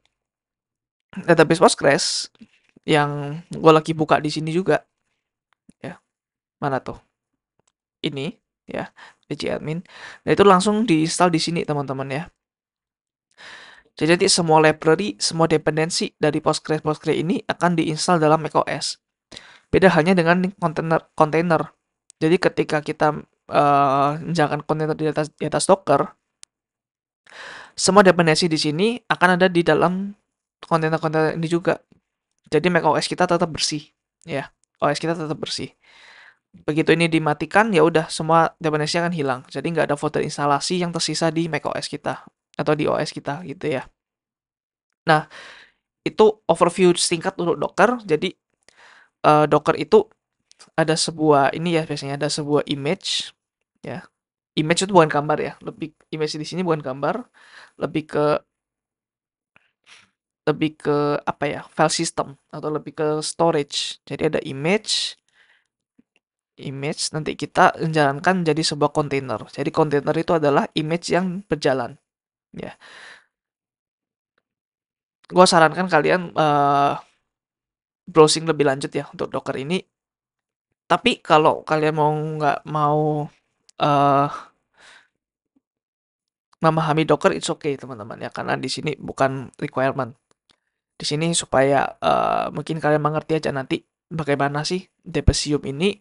Database Postgres yang gue lagi buka di sini juga. Ya, mana tuh? Ini ya, pg admin. Nah, itu langsung diinstal di sini teman-teman ya. Jadi nanti semua library, semua dependensi dari Postgres ini akan diinstal dalam macOS. Beda halnya dengan kontainer. Jadi ketika kita menjalankan kontainer di atas Docker, semua dependensi di sini akan ada di dalam kontainer-kontainer ini juga. Jadi macOS kita tetap bersih, ya. OS kita tetap bersih. Begitu ini dimatikan, ya udah semua dependensi akan hilang. Jadi nggak ada folder instalasi yang tersisa di macOS kita atau di OS kita gitu ya. Nah, itu overview singkat untuk Docker. Jadi Docker itu ada sebuah ini ya, biasanya ada sebuah image ya. Image itu bukan gambar ya, lebih image di sini bukan gambar, lebih ke apa ya, file system atau lebih ke storage. Jadi ada image nanti kita menjalankan jadi sebuah kontainer. Jadi kontainer itu adalah image yang berjalan ya. Gua sarankan kalian browsing lebih lanjut ya untuk Docker ini. Tapi kalau kalian nggak mau uh, memahami Docker, it's okay teman-teman ya, karena di sini bukan requirement. Di sini supaya mungkin kalian mengerti aja nanti bagaimana sih Debezium ini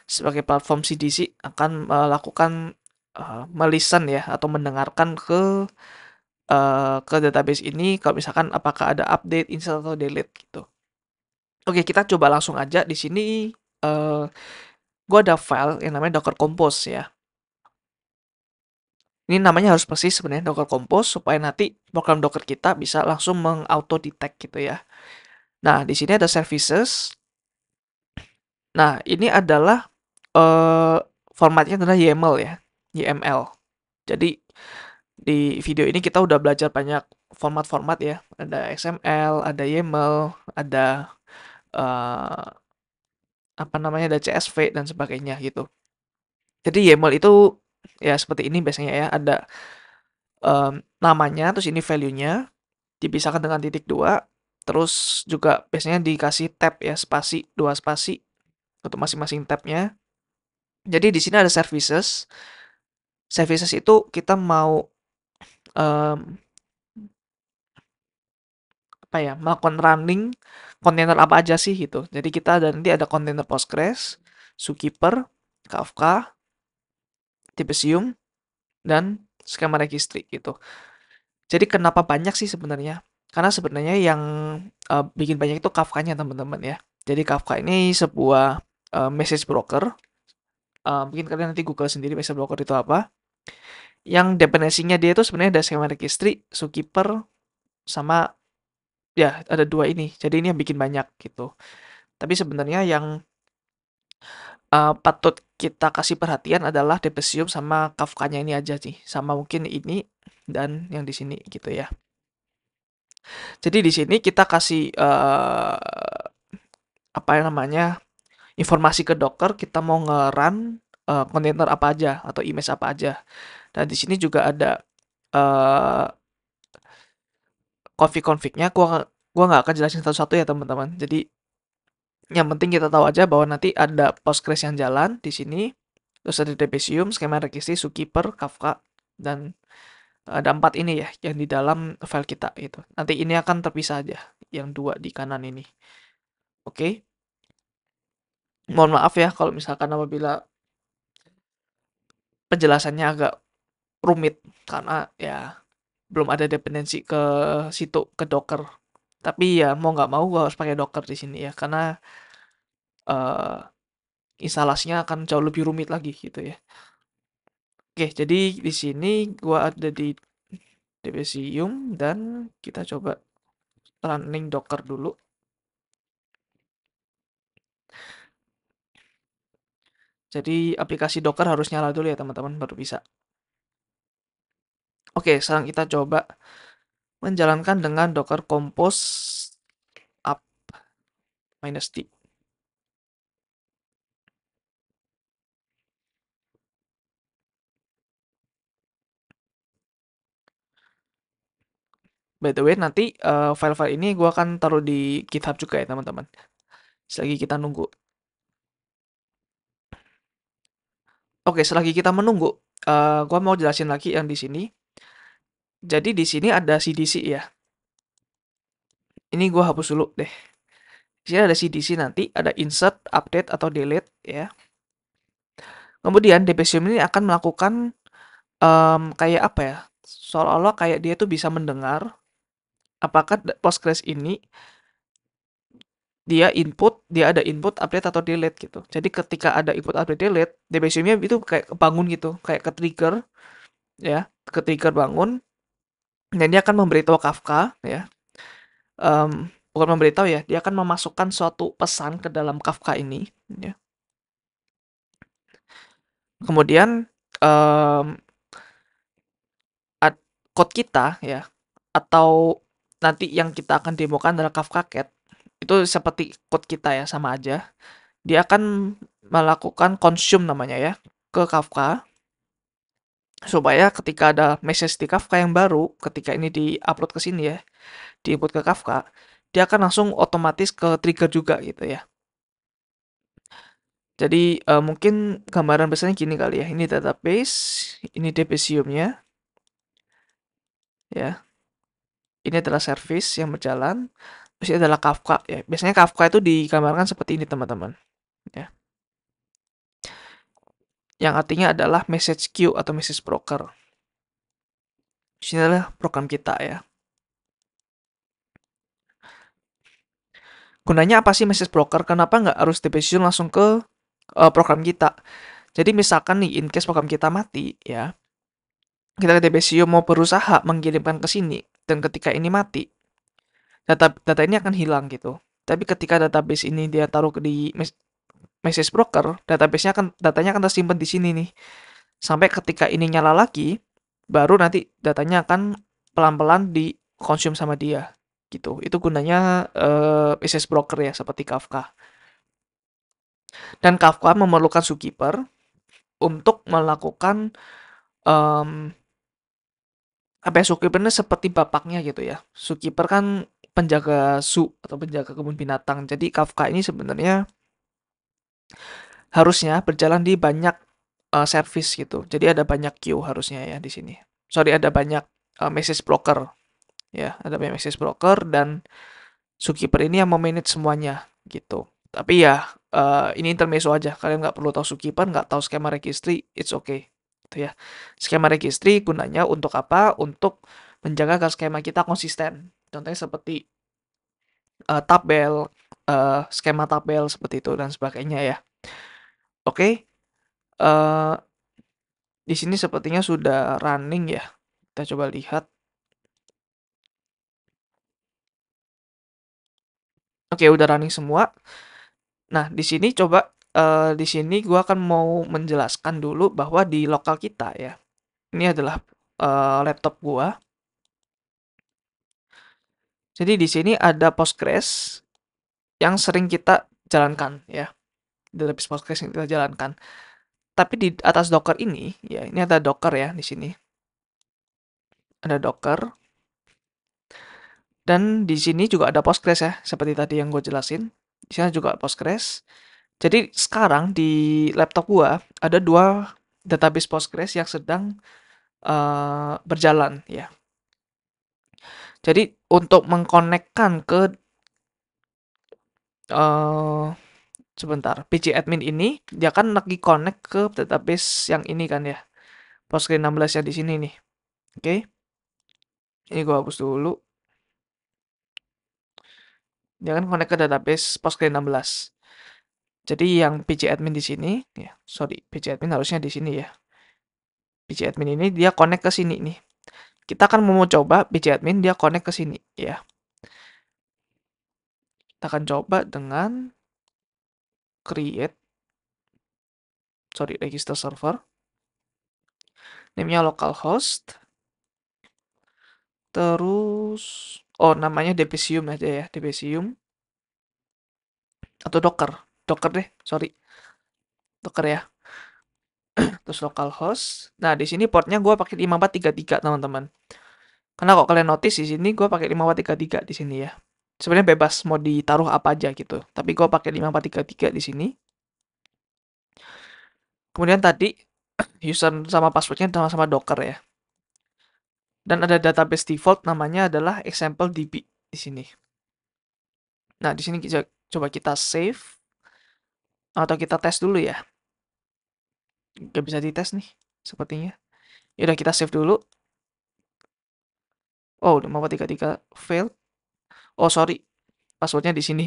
sebagai platform CDC akan melakukan melisten ya atau mendengarkan ke database ini kalau misalkan apakah ada update, install atau delete gitu. Oke, kita coba langsung aja di sini. Gue ada file yang namanya Docker Compose ya. Ini namanya harus persis sebenarnya Docker Compose supaya nanti program Docker kita bisa langsung meng-auto detect gitu ya. Nah, di sini ada services. Nah, ini adalah formatnya adalah YAML ya, YML. Jadi di video ini kita udah belajar banyak format-format ya. Ada XML, ada YAML, ada apa namanya, ada CSV dan sebagainya gitu. Jadi YAML itu ya seperti ini biasanya ya, ada namanya, terus ini value-nya, dipisahkan dengan titik 2, terus juga biasanya dikasih tab ya, spasi, 2 spasi untuk masing-masing tabnya. Jadi di sini ada services. Services itu kita mau apa ya, melakukan running kontainer apa aja sih gitu. Jadi kita nanti ada kontainer Postgres, Zookeeper, Kafka, Debezium, dan skema registry gitu. Jadi kenapa banyak sih sebenarnya? Karena sebenarnya yang bikin banyak itu Kafkanya teman-teman ya. Jadi Kafka ini sebuah message broker. Mungkin kalian nanti Google sendiri message broker itu apa. Yang dependensinya dia itu sebenarnya ada skema registry, Zookeeper, sama ya ada 2 ini. Jadi ini yang bikin banyak gitu. Tapi sebenarnya yang patut kita kasih perhatian adalah Debezium sama Kafka-nya ini aja sih, sama mungkin ini dan yang di sini gitu ya. Jadi di sini kita kasih apa namanya, informasi ke Docker kita mau nge-run kontainer apa aja atau image apa aja. Dan di sini juga ada uh, config-confignya. Gua nggak akan jelasin satu-satu ya teman-teman. Jadi yang penting kita tahu aja bahwa nanti ada Postgres yang jalan di sini, terus ada Debezium, skema registry, Zookeeper, Kafka, dan ada 4 ini ya yang di dalam file kita gitu. Nanti ini akan terpisah aja, yang 2 di kanan ini. Oke. Mohon maaf ya kalau misalkan apabila penjelasannya agak rumit karena ya belum ada dependensi ke situ ke Docker. Tapi ya mau nggak mau gue harus pakai Docker di sini ya karena uh, instalasinya akan jauh lebih rumit lagi gitu ya. Oke, jadi di sini gua ada di Debezium dan kita coba running Docker dulu. Jadi aplikasi Docker harus nyala dulu ya teman-teman baru bisa. Oke, sekarang kita coba menjalankan dengan Docker Compose up -d. By the way, nanti file-file ini gua akan taruh di GitHub juga ya teman-teman. Selagi kita nunggu. Oke, selagi kita menunggu, gua mau jelasin lagi yang di sini. Jadi di sini ada CDC ya. Ini gua hapus dulu deh. Di sini ada CDC nanti, ada insert, update atau delete ya. Kemudian Debezium ini akan melakukan kayak apa ya? Seolah-olah kayak dia tuh bisa mendengar apakah Postgres ini dia ada input, update atau delete gitu. Jadi ketika ada input, update, delete, Debeziumnya itu kayak bangun gitu, kayak ke trigger ya, ke trigger bangun dan dia akan memberitahu Kafka ya. Bukan memberitahu ya, dia akan memasukkan suatu pesan ke dalam Kafka ini ya. Kemudian code kita ya atau nanti yang kita akan demokan adalah Kafka Cat itu seperti code kita ya sama aja. Dia akan melakukan consume namanya ya ke Kafka supaya ketika ada message di Kafka yang baru ketika ini di-upload ke sini ya, di-input ke Kafka, dia akan langsung otomatis ke trigger juga gitu ya. Jadi mungkin gambaran besarnya gini kali ya. Ini database, ini Debezium-nya ya. Ini adalah service yang berjalan. Terus ini adalah Kafka ya. Biasanya Kafka itu digambarkan seperti ini teman-teman ya. Yang artinya adalah message queue atau message broker. Ini adalah program kita ya. Gunanya apa sih message broker? Kenapa nggak harus Debezium langsung ke program kita? Jadi misalkan nih, in case program kita mati ya, kita ke Debezium mau berusaha mengirimkan ke sini, dan ketika ini mati, data ini akan hilang gitu. Tapi ketika database ini dia taruh di message broker, datanya akan tersimpan di sini nih. Sampai ketika ini nyala lagi, baru nanti datanya akan pelan-pelan di-consume sama dia gitu. Itu gunanya message broker ya seperti Kafka. Dan Kafka memerlukan Zookeeper untuk melakukan apa ya, Zookeeper ini seperti bapaknya gitu ya. Zookeeper kan penjaga zoo atau penjaga kebun binatang. Jadi Kafka ini sebenarnya harusnya berjalan di banyak service gitu. Jadi ada banyak queue harusnya ya di sini. Sorry, ada banyak message broker ya, ada banyak message broker dan Zookeeper ini yang memanage semuanya gitu. Tapi ya ini intermezzo aja. Kalian nggak perlu tahu Zookeeper, nggak tahu skema registry, it's okay. Gitu ya. Skema registry gunanya untuk apa? Untuk menjaga agar skema kita konsisten. Contohnya seperti tabel, skema tabel seperti itu dan sebagainya ya. Oke, uh, di sini sepertinya sudah running ya. Kita coba lihat. Oke, udah running semua. Nah, di sini coba Di sini gua akan mau menjelaskan dulu bahwa di lokal kita ya, ini adalah laptop gua. Jadi di sini ada Postgres yang sering kita jalankan ya, database Postgres yang kita jalankan. Tapi di atas Docker ini, ya ini ada Docker ya di sini. Ada Docker dan di sini juga ada Postgres ya, seperti tadi yang gue jelasin. Di sini juga Postgres. Jadi sekarang di laptop gua ada dua database Postgres yang sedang berjalan ya. Jadi untuk mengkonekkan ke eh sebentar, PG admin ini dia kan lagi connect ke database yang ini kan ya. Postgres 16 yang di sini nih. Oke. Ini gua hapus dulu. Dia kan connect ke database Postgres 16. Jadi yang PG admin di sini ya, sorry, PG admin harusnya di sini ya. PG admin ini dia connect ke sini nih. Kita akan mau coba PG admin dia connect ke sini ya. Kita akan coba dengan create, sorry, register server. Name-nya localhost. Terus, oh namanya Debezium aja ya, Debezium. Atau Docker. Docker deh, sorry. Docker ya. Terus localhost. Nah, di sini portnya gue pakai 5433, teman-teman. Karena kok kalian notice di sini gue pakai 5433 di sini ya. Sebenarnya bebas mau ditaruh apa aja gitu. Tapi gue pakai 5433 di sini. Kemudian tadi user sama passwordnya sama-sama Docker ya. Dan ada database default namanya adalah example DB di sini. Nah, di sini coba kita save atau kita tes dulu ya. Gak bisa dites nih sepertinya. Ya udah kita save dulu. Oh, udah mau 33 failed. Oh, sorry. Passwordnya di sini.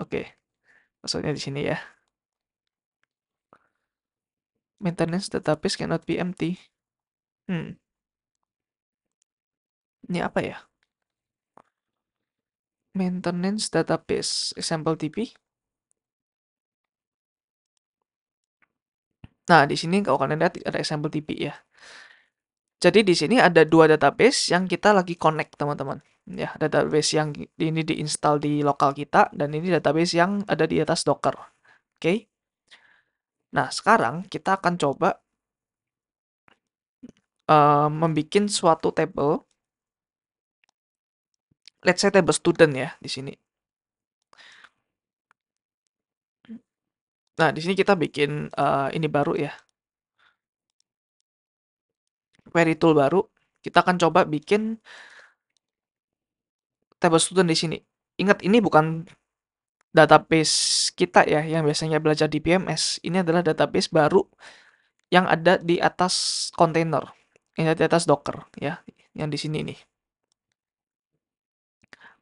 Oke, passwordnya di sini ya. Maintenance database cannot be empty. Hmm, ini apa ya? Maintenance database example DB. Nah, di sini kalau kalian lihat ada example DB ya. Jadi di sini ada dua database yang kita lagi connect, teman-teman. Ya, database yang ini diinstal di lokal kita dan ini database yang ada di atas Docker. Oke. Nah, sekarang kita akan coba membuat suatu table. Let's say table student ya di sini. Nah, di sini kita bikin ini baru ya. Query tool baru. Kita akan coba bikin table student di sini. Ingat, ini bukan database kita ya yang biasanya belajar di PMS. Ini adalah database baru yang ada di atas container. Yang ada di atas Docker ya, yang di sini nih.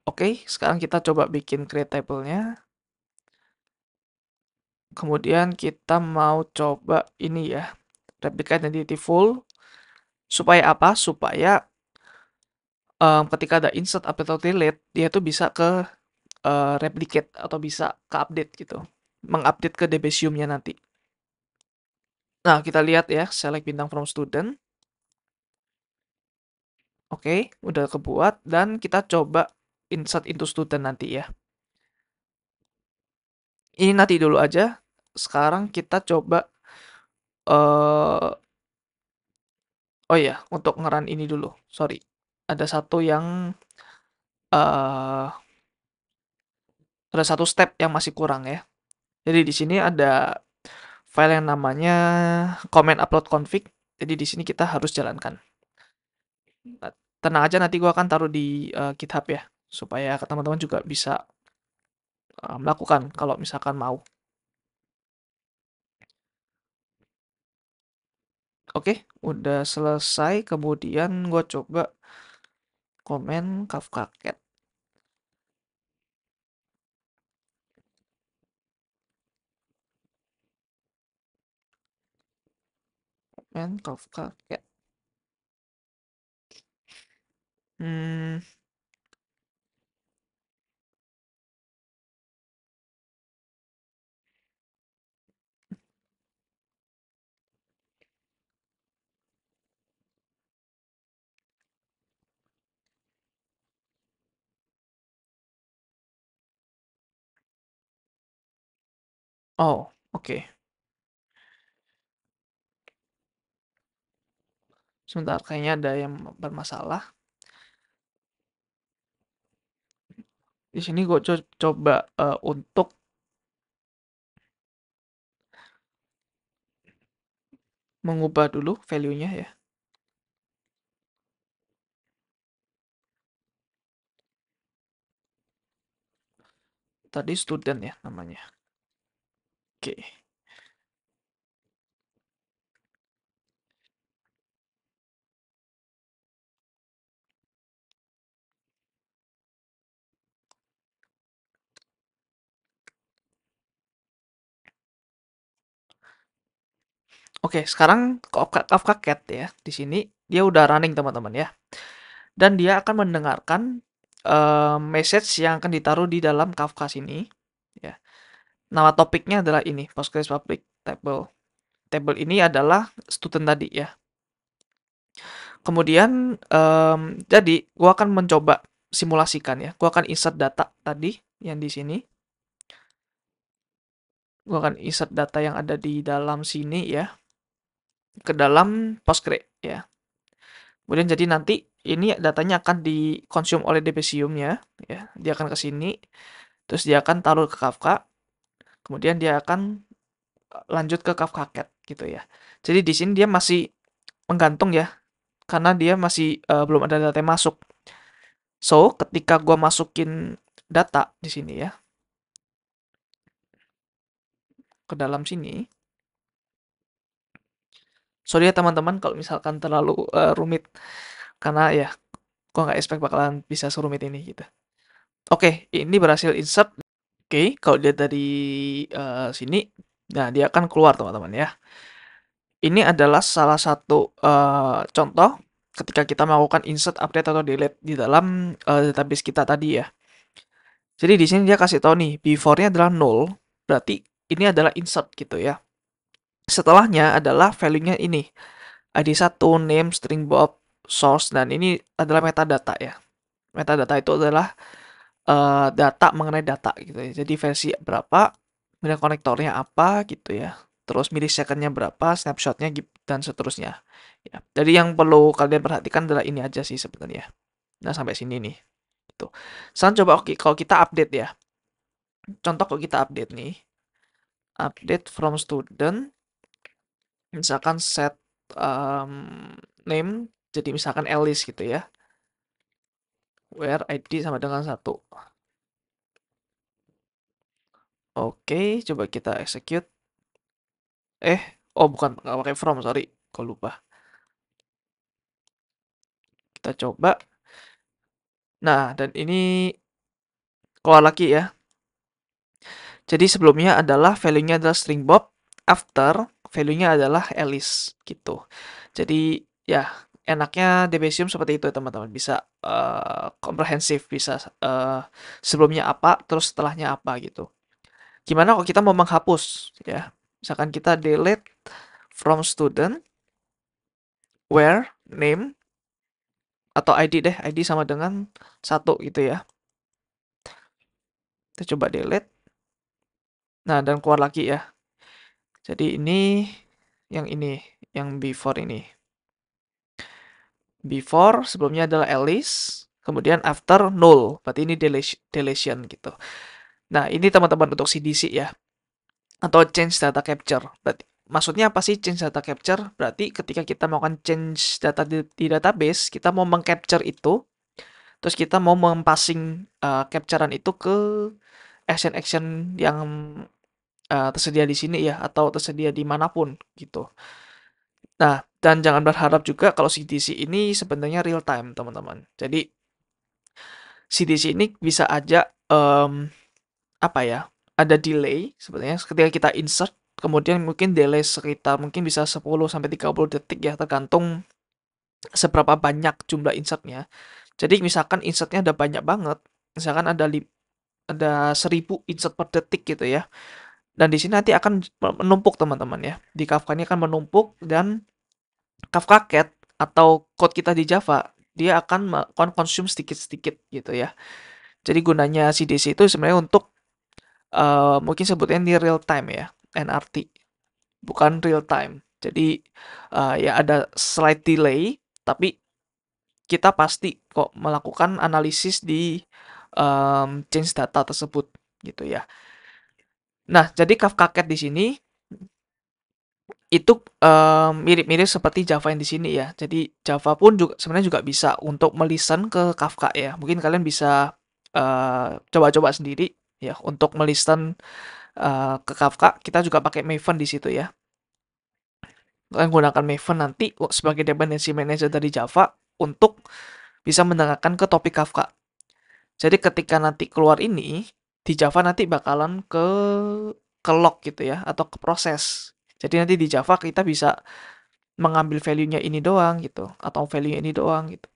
Oke, sekarang kita coba bikin create table-nya. Kemudian kita mau coba ini ya, replicate identity full. Supaya apa? Supaya ketika ada insert, update, atau delete, dia tuh bisa ke replicate atau bisa ke update gitu. Mengupdate ke Debezium-nya nanti. Nah, kita lihat ya, select bintang from student. Oke, udah kebuat. Dan kita coba insert into student nanti ya. Ini nanti dulu aja. Sekarang kita coba oh ya, untuk ngeran ini dulu. Sorry. Ada satu yang uh, ada satu step yang masih kurang ya. Jadi di sini ada file yang namanya comment upload config. Jadi di sini kita harus jalankan. Nah, tenang aja, nanti gua akan taruh di GitHub ya, supaya teman-teman juga bisa melakukan kalau misalkan mau. Oke, udah selesai. Kemudian gua coba komen Kafka Cat. Komen Kafka Cat. Hmm, Oh, oke. Sebentar, kayaknya ada yang bermasalah. Di sini gue coba untuk mengubah dulu value-nya ya. Tadi student ya namanya. Oke. Oke, sekarang Kafka Cat ya. Di sini dia udah running teman-teman ya. Dan dia akan mendengarkan message yang akan ditaruh di dalam Kafka sini ya. Nama topiknya adalah ini, Postgres Public Table. Table ini adalah student tadi ya. Kemudian jadi gua akan mencoba simulasikan ya. Gua akan insert data tadi yang di sini. Gua akan insert data yang ada di dalam sini ya ke dalam Postgres ya. Kemudian jadi nanti ini datanya akan dikonsum oleh Debezium-nya ya. Dia akan ke sini, terus dia akan taruh ke Kafka. Kemudian dia akan lanjut ke Kafka Cat gitu ya. Jadi di sini dia masih menggantung ya, karena dia masih belum ada data yang masuk. So, ketika gua masukin data di sini ya, ke dalam sini. Sorry ya teman-teman kalau misalkan terlalu rumit, karena ya gua nggak expect bakalan bisa serumit ini gitu. Oke, ini berhasil insert. Oke, kalau dia dari sini, nah dia akan keluar teman-teman ya. Ini adalah salah satu contoh ketika kita melakukan insert, update atau delete di dalam database kita tadi ya. Jadi di sini dia kasih tahu nih, before-nya adalah null, berarti ini adalah insert gitu ya. Setelahnya adalah value-nya ini, ID1, name, string bob, source, dan ini adalah metadata ya. Metadata itu adalah data mengenai data gitu ya. Jadi versi berapa, kemudian konektornya apa gitu ya. Terus milisecondnya berapa, snapshotnya dan seterusnya. Ya. Jadi yang perlu kalian perhatikan adalah ini aja sih sebenarnya. Nah sampai sini nih. Gitu. Sekarang coba oke, kalau kita update ya. Contoh kalau kita update nih. Update from student. Misalkan set name. Jadi misalkan Alice gitu ya. Where ID sama dengan 1. Oke, coba kita execute. Oh bukan, nggak pakai from, sorry. Kok lupa. Kita coba. Nah, dan ini keluar lagi ya. Jadi sebelumnya adalah value-nya adalah string bob, after value-nya adalah Alice gitu. Jadi ya enaknya Debezium seperti itu ya teman-teman. Bisa komprehensif, bisa sebelumnya apa, terus setelahnya apa gitu. Gimana kalau kita mau menghapus ya? Misalkan kita delete from student, where, name, atau ID deh, ID sama dengan 1 gitu ya. Kita coba delete. Nah, dan keluar lagi ya. Jadi ini, yang before ini. Before, sebelumnya adalah Alice, kemudian after null, berarti ini deletion gitu. Nah, ini teman-teman untuk CDC ya, atau change data capture. Berarti, maksudnya apa sih change data capture? Berarti ketika kita melakukan change data di database, kita mau mengcapture itu, terus kita mau mempassing capturean itu ke action-action yang tersedia di sini ya, atau tersedia di manapun gitu. Nah, dan jangan berharap juga kalau CDC ini sebenarnya real time, teman-teman. Jadi, CDC ini bisa aja, apa ya, ada delay sebenarnya ketika kita insert, kemudian mungkin delay sekitar mungkin bisa 10-30 detik ya, tergantung seberapa banyak jumlah insertnya. Jadi, misalkan insertnya ada banyak banget, misalkan ada 1000 insert per detik gitu ya. Dan di sini nanti akan menumpuk teman-teman ya. Di Kafka ini akan menumpuk dan Kafka Cat atau code kita di Java, dia akan konsum sedikit-sedikit gitu ya. Jadi gunanya CDC itu sebenarnya untuk mungkin sebutnya ini real time ya, NRT, bukan real time. Jadi ya ada slight delay, tapi kita pasti kok melakukan analisis di change data tersebut gitu ya. Nah, jadi Kafka Cat di sini itu mirip-mirip seperti Java yang di sini ya. Jadi Java pun juga sebenarnya juga bisa untuk melisten ke Kafka ya. Mungkin kalian bisa coba-coba sendiri ya untuk melisten ke Kafka. Kita juga pakai Maven di situ ya. Kalian gunakan Maven nanti sebagai dependency manager dari Java untuk bisa mendengarkan ke topik Kafka. Jadi ketika nanti keluar ini di Java nanti bakalan ke log gitu ya atau ke proses. Jadi nanti di Java kita bisa mengambil value-nya ini doang gitu atau value ini doang gitu.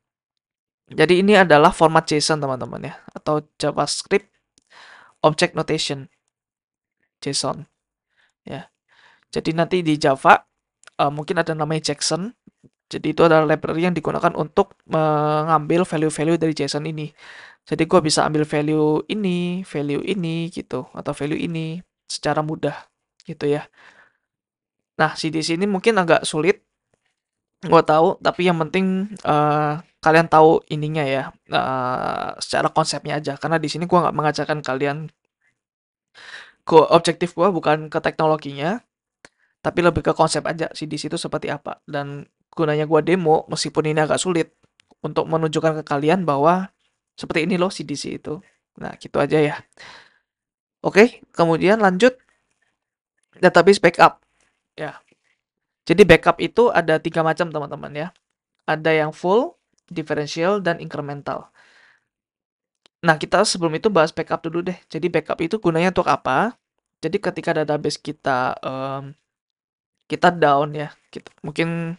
Jadi ini adalah format JSON teman-teman ya atau JavaScript Object Notation JSON ya. Jadi nanti di Java mungkin ada namanya Jackson. Jadi itu adalah library yang digunakan untuk mengambil value-value dari JSON ini. Jadi gue bisa ambil value ini gitu atau value ini secara mudah gitu ya. Nah, CDC ini mungkin agak sulit, gue tahu, tapi yang penting kalian tahu ininya ya, secara konsepnya aja. Karena di sini gue nggak mengajarkan kalian objektif gue bukan ke teknologinya, tapi lebih ke konsep aja CDC itu seperti apa. Dan gunanya gue demo, meskipun ini agak sulit, untuk menunjukkan ke kalian bahwa seperti ini loh CDC itu. Nah, gitu aja ya. Oke, kemudian lanjut database backup. Ya, jadi backup itu ada 3 macam teman-teman ya. Ada yang full, differential, dan incremental. Nah, kita sebelum itu bahas backup dulu deh. Jadi backup itu gunanya untuk apa? Jadi ketika database kita down ya, mungkin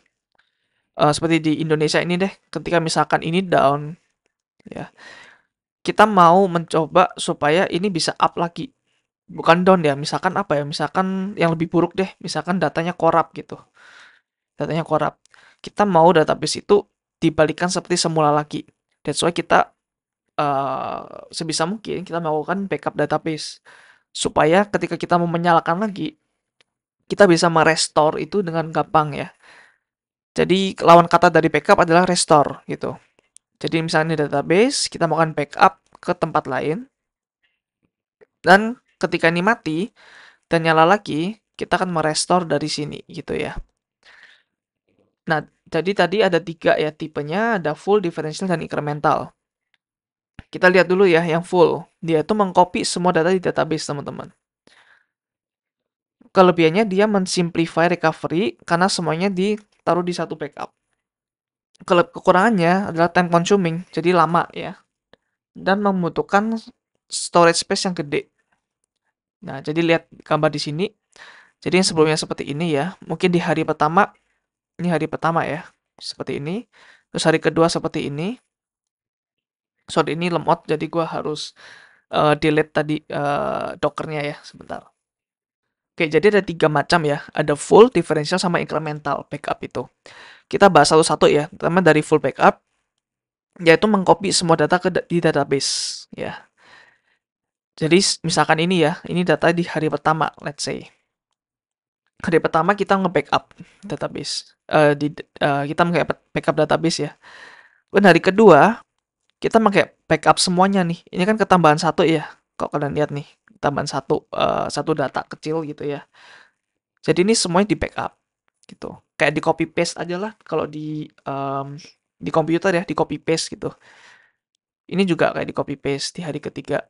seperti di Indonesia ini deh, ketika misalkan ini down ya, kita mau mencoba supaya ini bisa up lagi. Bukan down ya, misalkan apa ya? Misalkan yang lebih buruk deh, misalkan datanya korup gitu. Datanya korup. Kita mau database itu dibalikan seperti semula lagi. That's why kita sebisa mungkin kita melakukan backup database supaya ketika kita mau menyalakan lagi kita bisa merestore itu dengan gampang ya. Jadi lawan kata dari backup adalah restore gitu. Jadi misalnya di database kita melakukan backup ke tempat lain dan ketika ini mati dan nyala lagi kita akan merestore dari sini gitu ya. Nah, jadi tadi ada 3 ya tipenya, ada full, differential, dan incremental. Kita lihat dulu ya yang full. Dia itu mengcopy semua data di database, teman-teman. Kelebihannya dia mensimplify recovery karena semuanya ditaruh di satu backup. Kekurangannya adalah time consuming, jadi lama ya. Dan membutuhkan storage space yang gede. Nah, jadi lihat gambar di sini. Jadi yang sebelumnya seperti ini ya. Mungkin di hari pertama, ini hari pertama ya. Seperti ini. Terus hari kedua seperti ini. Sorry, ini lemot, jadi gua harus delete tadi dockernya ya, sebentar. Oke, jadi ada 3 macam ya. Ada full, differential, sama incremental backup itu. Kita bahas satu-satu ya. Pertama dari full backup, yaitu mengcopy semua data di database ya. Jadi misalkan ini ya, ini data di hari pertama, let's say. Hari pertama kita nge-backup database. Kita nge-backup database ya. Dan hari kedua, kita pakai backup semuanya nih. Ini kan ketambahan satu ya. Kalau kalian lihat nih, tambahan satu data kecil gitu ya. Jadi ini semuanya di backup gitu. Kayak di copy paste aja lah kalau di komputer ya, di copy paste gitu. Ini juga kayak di copy paste di hari ketiga.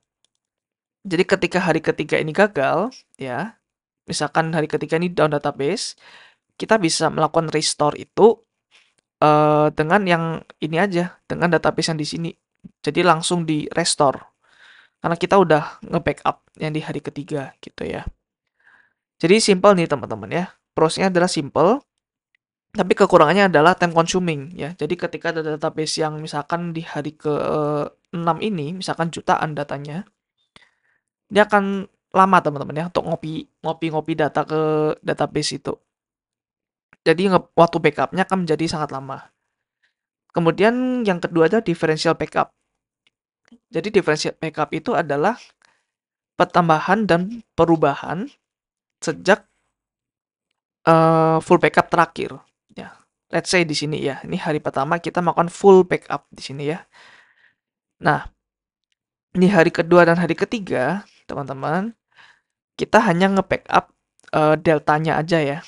Jadi ketika hari ketiga ini gagal, ya, misalkan hari ketiga ini down database, kita bisa melakukan restore itu dengan yang ini aja, dengan database yang di sini. Jadi langsung di restore. Karena kita udah nge-backup yang di hari ketiga gitu ya. Jadi simple nih teman-teman ya. Prosesnya adalah simple, tapi kekurangannya adalah time consuming ya. Jadi ketika ada database yang misalkan di hari ke-6 ini, misalkan jutaan datanya, dia akan lama teman-teman ya untuk ngopi data ke database itu. Jadi waktu backupnya akan menjadi sangat lama. Kemudian yang kedua ada differential backup. Jadi differential backup itu adalah pertambahan dan perubahan sejak full backup terakhir. Ya, let's say di sini ya, ini hari pertama kita melakukan full backup di sini ya. Nah, di hari kedua dan hari ketiga, teman-teman, kita hanya nge-backup deltanya aja ya,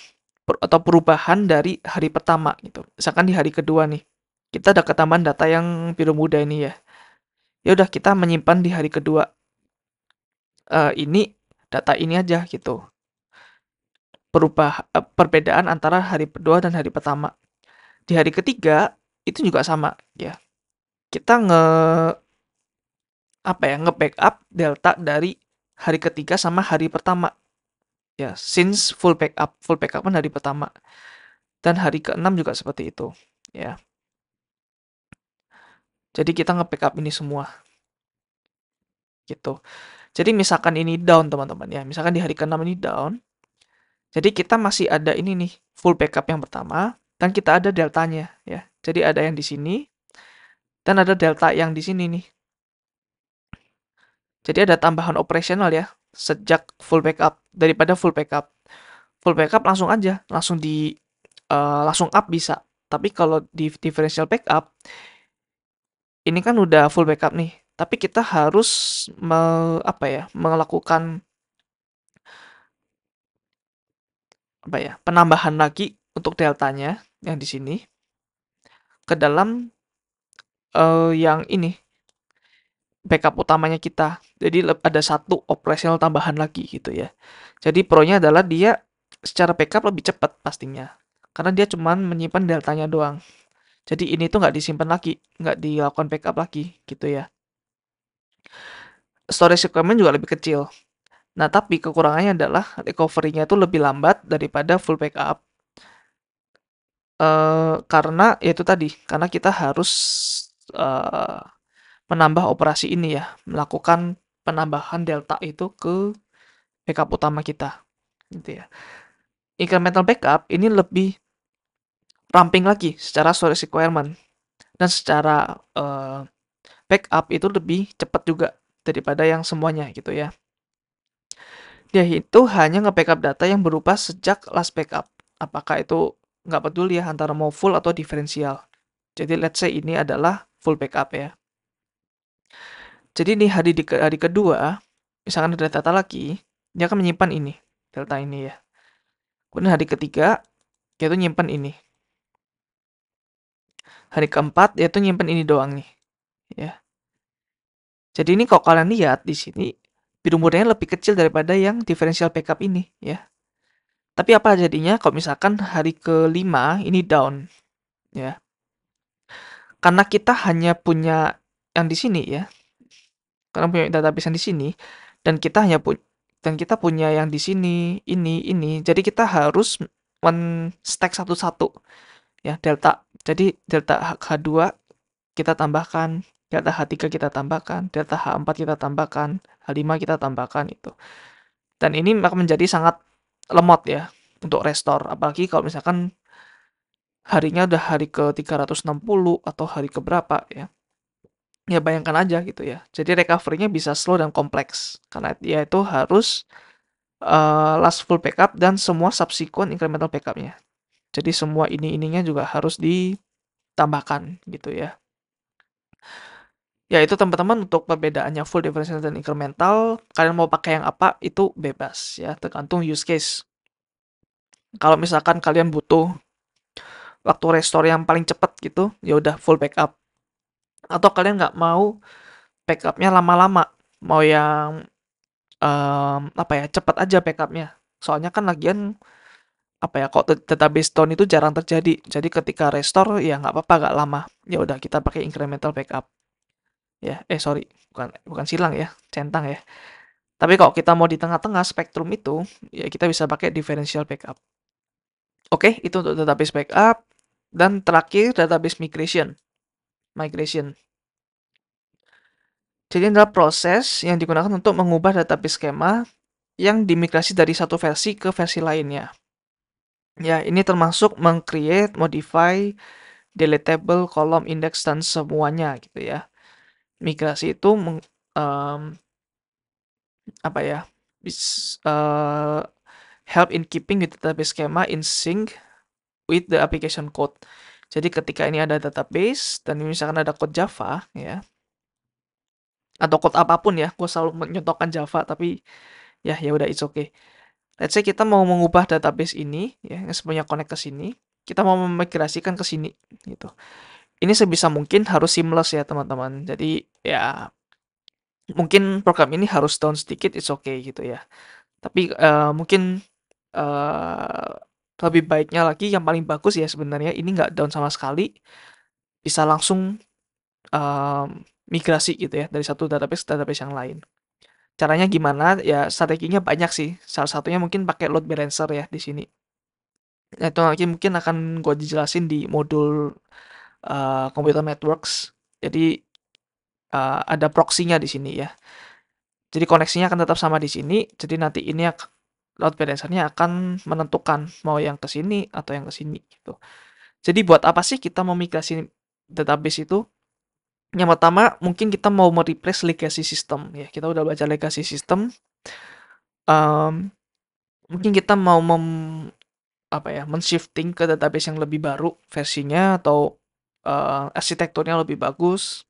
atau perubahan dari hari pertama gitu. Misalkan di hari kedua nih, kita ada ketambahan data yang biru muda ini ya. Ya udah kita menyimpan di hari kedua ini data ini aja gitu. Perbedaan antara hari kedua dan hari pertama. Di hari ketiga itu juga sama ya. Kita nge-backup delta dari hari ketiga sama hari pertama. Ya, since full backup kan hari pertama. Dan hari ke-6 juga seperti itu, ya. Jadi kita nge-backup ini semua gitu. Jadi misalkan ini down teman-teman ya. Misalkan di hari ke-6 ini down. Jadi kita masih ada ini nih, full backup yang pertama dan kita ada deltanya ya. Jadi ada yang di sini dan ada delta yang di sini nih. Jadi ada tambahan operasional ya sejak full backup daripada full backup. Full backup langsung aja, langsung up bisa. Tapi kalau di differential backup ini kan udah full backup nih. Tapi kita harus melakukan penambahan lagi untuk deltanya yang di sini ke dalam yang ini backup utamanya kita. Jadi ada satu operasional tambahan lagi gitu ya. Jadi pro-nya adalah dia secara backup lebih cepat pastinya. Karena dia cuman menyimpan deltanya doang. Jadi ini tuh nggak disimpan lagi, nggak dilakukan backup lagi gitu ya. Storage requirement juga lebih kecil. Nah, tapi kekurangannya adalah recovery-nya itu lebih lambat daripada full backup. Karena itu tadi, karena kita harus menambah operasi ini ya, melakukan penambahan delta itu ke backup utama kita, gitu ya. Incremental backup ini lebih ramping lagi secara storage requirement dan secara backup itu lebih cepat juga daripada yang semuanya gitu ya. Dia itu hanya nge-backup data yang berupa sejak last backup. Apakah itu nggak peduli ya antara mau full atau diferensial. Jadi let's say ini adalah full backup ya. Jadi di hari kedua, misalkan ada data lagi, dia akan menyimpan ini, delta ini ya. Kemudian hari ketiga, dia tuh nyimpan ini. Hari keempat, dia tuh nyimpan ini doang nih, ya. Jadi ini kalau kalian lihat di sini, biru mudanya lebih kecil daripada yang differential backup ini, ya. Tapi apa jadinya kalau misalkan hari kelima ini down, ya. Karena kita hanya punya yang di sini ya, karena punya database yang di sini, dan kita punya yang di sini, ini. Jadi kita harus men-stack satu-satu ya delta. Jadi delta H2 kita tambahkan, delta H3 kita tambahkan, delta H4 kita tambahkan, H5 kita tambahkan itu. Dan ini akan menjadi sangat lemot ya untuk restore. Apalagi kalau misalkan harinya udah hari ke 360 atau hari ke berapa ya. Ya bayangkan aja gitu ya. Jadi recovery-nya bisa slow dan kompleks. Karena dia itu harus last full backup dan semua subsequent incremental backup-nya. Jadi semua ininya juga harus ditambahkan gitu ya. Ya itu teman-teman untuk perbedaannya full differential dan incremental. Kalian mau pakai yang apa itu bebas ya, tergantung use case. Kalau misalkan kalian butuh waktu restore yang paling cepat gitu, ya udah full backup. Atau kalian nggak mau backupnya lama-lama, mau yang cepat aja backupnya. Soalnya kan lagian kok database down itu jarang terjadi. Jadi ketika restore ya nggak apa-apa, nggak lama. Ya udah kita pakai incremental backup. Ya, sorry, bukan silang ya, centang ya. Tapi kalau kita mau di tengah-tengah spektrum itu, ya kita bisa pakai differential backup. Oke, itu untuk database backup. Dan terakhir database migration. Jadi ini adalah proses yang digunakan untuk mengubah database skema yang dimigrasi dari satu versi ke versi lainnya. Ya, ini termasuk meng-create, modify, deletable, column, index, dan semuanya gitu ya. Migrasi itu apa ya, help in keeping the database schema in sync with the application code. Jadi ketika ini ada database dan misalkan ada code Java ya, atau code apapun ya, gue selalu menyontohkan Java, tapi ya udah, it's okay. Let's say kita mau mengubah database ini ya, yang sebenarnya connect ke sini, kita mau memigrasikan ke sini gitu. Ini sebisa mungkin harus seamless ya teman-teman. Jadi ya mungkin program ini harus down sedikit, it's okay gitu ya. Tapi mungkin eh lebih baiknya lagi, yang paling bagus ya sebenarnya ini nggak down sama sekali, bisa langsung migrasi gitu ya dari satu database ke database yang lain. Caranya gimana? Ya strateginya banyak sih. Salah satunya mungkin pakai load balancer ya di sini. Nah, itu nanti mungkin akan gue dijelasin di modul computer networks. Jadi ada proxy-nya di sini ya. Jadi koneksinya akan tetap sama di sini. Jadi nanti ini load balancer-nya akan menentukan mau yang ke sini atau yang ke sini gitu. Jadi buat apa sih kita mau migrasi database itu? Yang pertama, mungkin kita mau mereplace legacy system ya. Kita udah baca legacy system. Mungkin kita mau men-shifting ke database yang lebih baru versinya, atau arsitekturnya lebih bagus.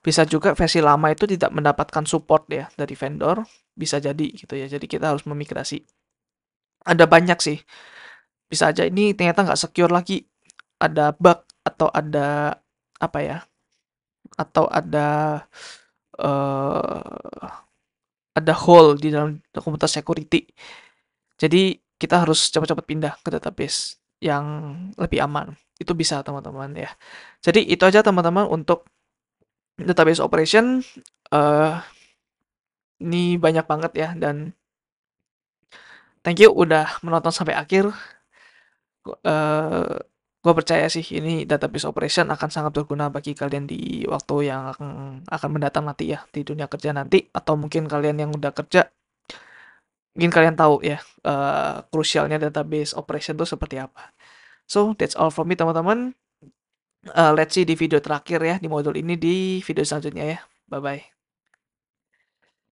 Bisa juga versi lama itu tidak mendapatkan support ya dari vendor, bisa jadi gitu ya. Jadi kita harus memigrasi. Ada banyak sih. Bisa aja ini ternyata nggak secure lagi. Ada bug atau ada apa ya? Atau eh, ada hole di dalam komputer security. Jadi kita harus cepat-cepat pindah ke database yang lebih aman. Itu bisa teman-teman ya. Jadi itu aja teman-teman untuk database operation. eh ini banyak banget ya, dan thank you udah menonton sampai akhir. eh gue percaya sih ini database operation akan sangat berguna bagi kalian di waktu yang akan mendatang nanti ya, di dunia kerja nanti, atau mungkin kalian yang udah kerja, mungkin kalian tahu ya krusialnya database operation itu seperti apa. So that's all from me teman-teman. Let's see di video terakhir ya, di modul ini, di video selanjutnya ya. Bye bye.